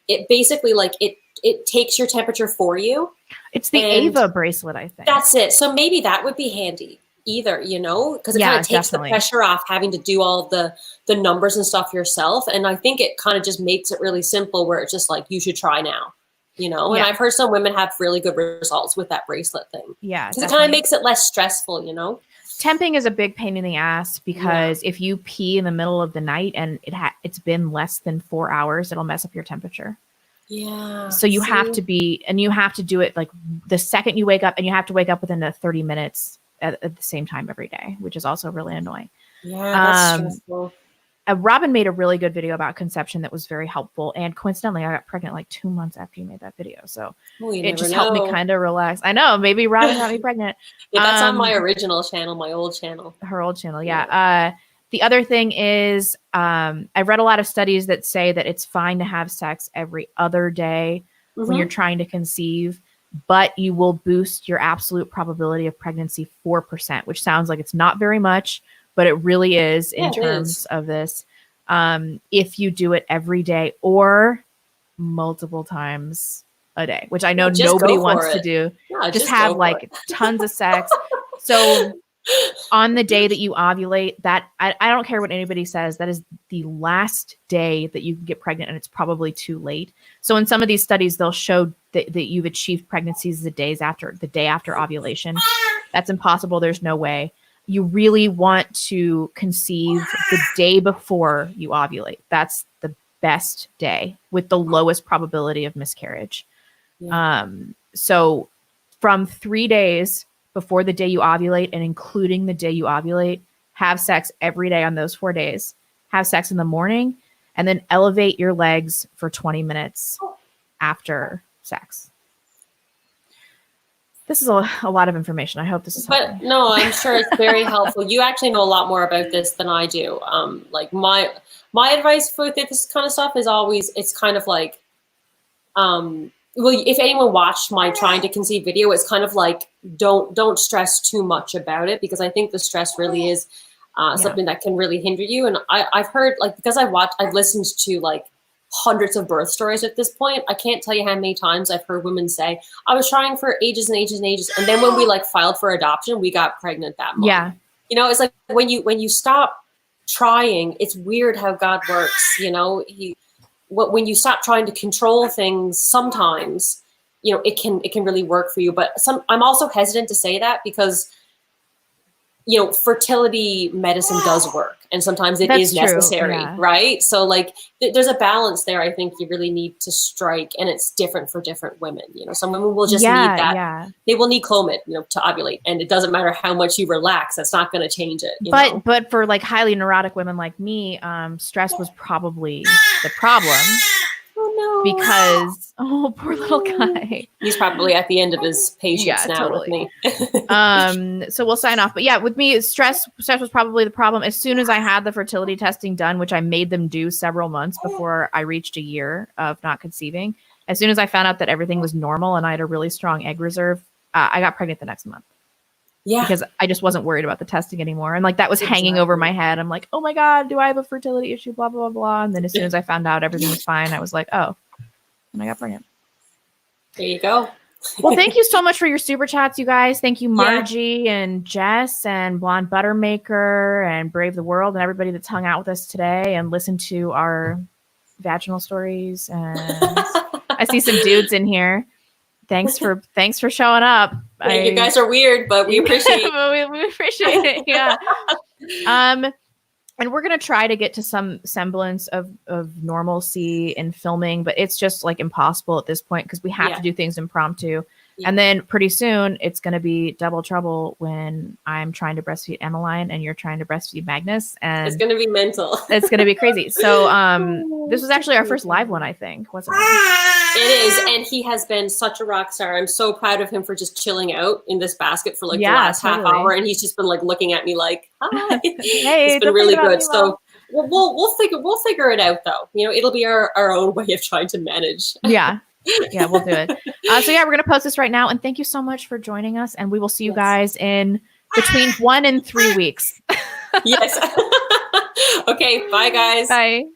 it basically like it takes your temperature for you. It's the Ava bracelet, I think. That's it. So maybe that would be handy either, you know, because it kind of takes the pressure off having to do all the numbers and stuff yourself. And I think it kind of just makes it really simple where it's just like, you should try now, you know. And I've heard some women have really good results with that bracelet thing. Yeah. Because it kind of makes it less stressful, you know. Temping is a big pain in the ass because if you pee in the middle of the night and it's been less than 4 hours, it'll mess up your temperature. Yeah. So you have to you have to do it like the second you wake up, and you have to wake up within 30 minutes at the same time every day, which is also really annoying. Yeah, that's stressful. Robyn made a really good video about conception that was very helpful. And coincidentally, I got pregnant like 2 months after you made that video. So it just helped me kind of relax. I know, maybe Robyn got me pregnant. Yeah, that's on my original channel, my old channel. Her old channel, yeah. The other thing is I've read a lot of studies that say that it's fine to have sex every other day when you're trying to conceive, but you will boost your absolute probability of pregnancy 4%, which sounds like it's not very much, but it really is in terms of this. If you do it every day or multiple times a day, which I know nobody wants to do, just have like tons of sex. So on the day that you ovulate, that I don't care what anybody says, that is the last day that you can get pregnant, and it's probably too late. So in some of these studies, they'll show that you've achieved pregnancies the day after ovulation. That's impossible. There's no way. You really want to conceive the day before you ovulate. That's the best day with the lowest probability of miscarriage. Yeah. So from 3 days before the day you ovulate and including the day you ovulate, have sex every day on those 4 days. Have sex in the morning, and then elevate your legs for 20 minutes after sex. This is a lot of information. I hope this is helpful. But no, I'm sure it's very helpful. You actually know a lot more about this than I do. Like my advice for this kind of stuff is always, it's kind of like, well, if anyone watched my trying to conceive video, it's kind of like, don't stress too much about it, because I think the stress really is something that can really hinder you. And I've heard, like, because I've listened to like hundreds of birth stories at this point. I can't tell you how many times I've heard women say, I was trying for ages and ages and ages. And then when we like filed for adoption, we got pregnant that month. Yeah. You know, it's like when you stop trying, it's weird how God works. You know, when you stop trying to control things, sometimes, you know, it can really work for you. But I'm also hesitant to say that because, you know, fertility medicine does work, and sometimes it is necessary, right? So like there's a balance there. I think you really need to strike, and it's different for different women. You know, some women will just need that. Yeah. They will need Clomid, you know, to ovulate, and it doesn't matter how much you relax. That's not going to change it. But for like highly neurotic women like me, stress was probably the problem. Oh no! Because poor little guy. He's probably at the end of his patience now with me. So we'll sign off. But yeah, with me, stress was probably the problem. As soon as I had the fertility testing done, which I made them do several months before I reached a year of not conceiving, as soon as I found out that everything was normal and I had a really strong egg reserve, I got pregnant the next month. Yeah. Because I just wasn't worried about the testing anymore. And like that was hanging over my head. I'm like, oh my God, do I have a fertility issue? Blah, blah, blah, blah. And then as soon as I found out everything was fine, I was like, oh, and I got pregnant. There you go. Well, thank you so much for your super chats, you guys. Thank you, Margie and Jess and Blonde Buttermaker and Brave the World and everybody that's hung out with us today and listened to our vaginal stories. And I see some dudes in here. Thanks for showing up. You guys are weird, but we appreciate it. we appreciate it. Yeah. And we're going to try to get to some semblance of normalcy in filming, but it's just like impossible at this point because we have to do things impromptu. Yeah. And then pretty soon it's going to be double trouble when I'm trying to breastfeed Emmeline and you're trying to breastfeed Magnus. And it's going to be mental. It's going to be crazy. So this was actually our first live one, I think, wasn't it? It is. And he has been such a rock star. I'm so proud of him for just chilling out in this basket for like the last half hour. And he's just been like looking at me like, hi. Hey, it's been really good. So we'll figure it out though. You know, it'll be our own way of trying to manage. Yeah. Yeah, we'll do it. So yeah, we're going to post this right now. And thank you so much for joining us. And we will see you guys in between 1 and 3 weeks. Yes. Okay. Bye guys. Bye.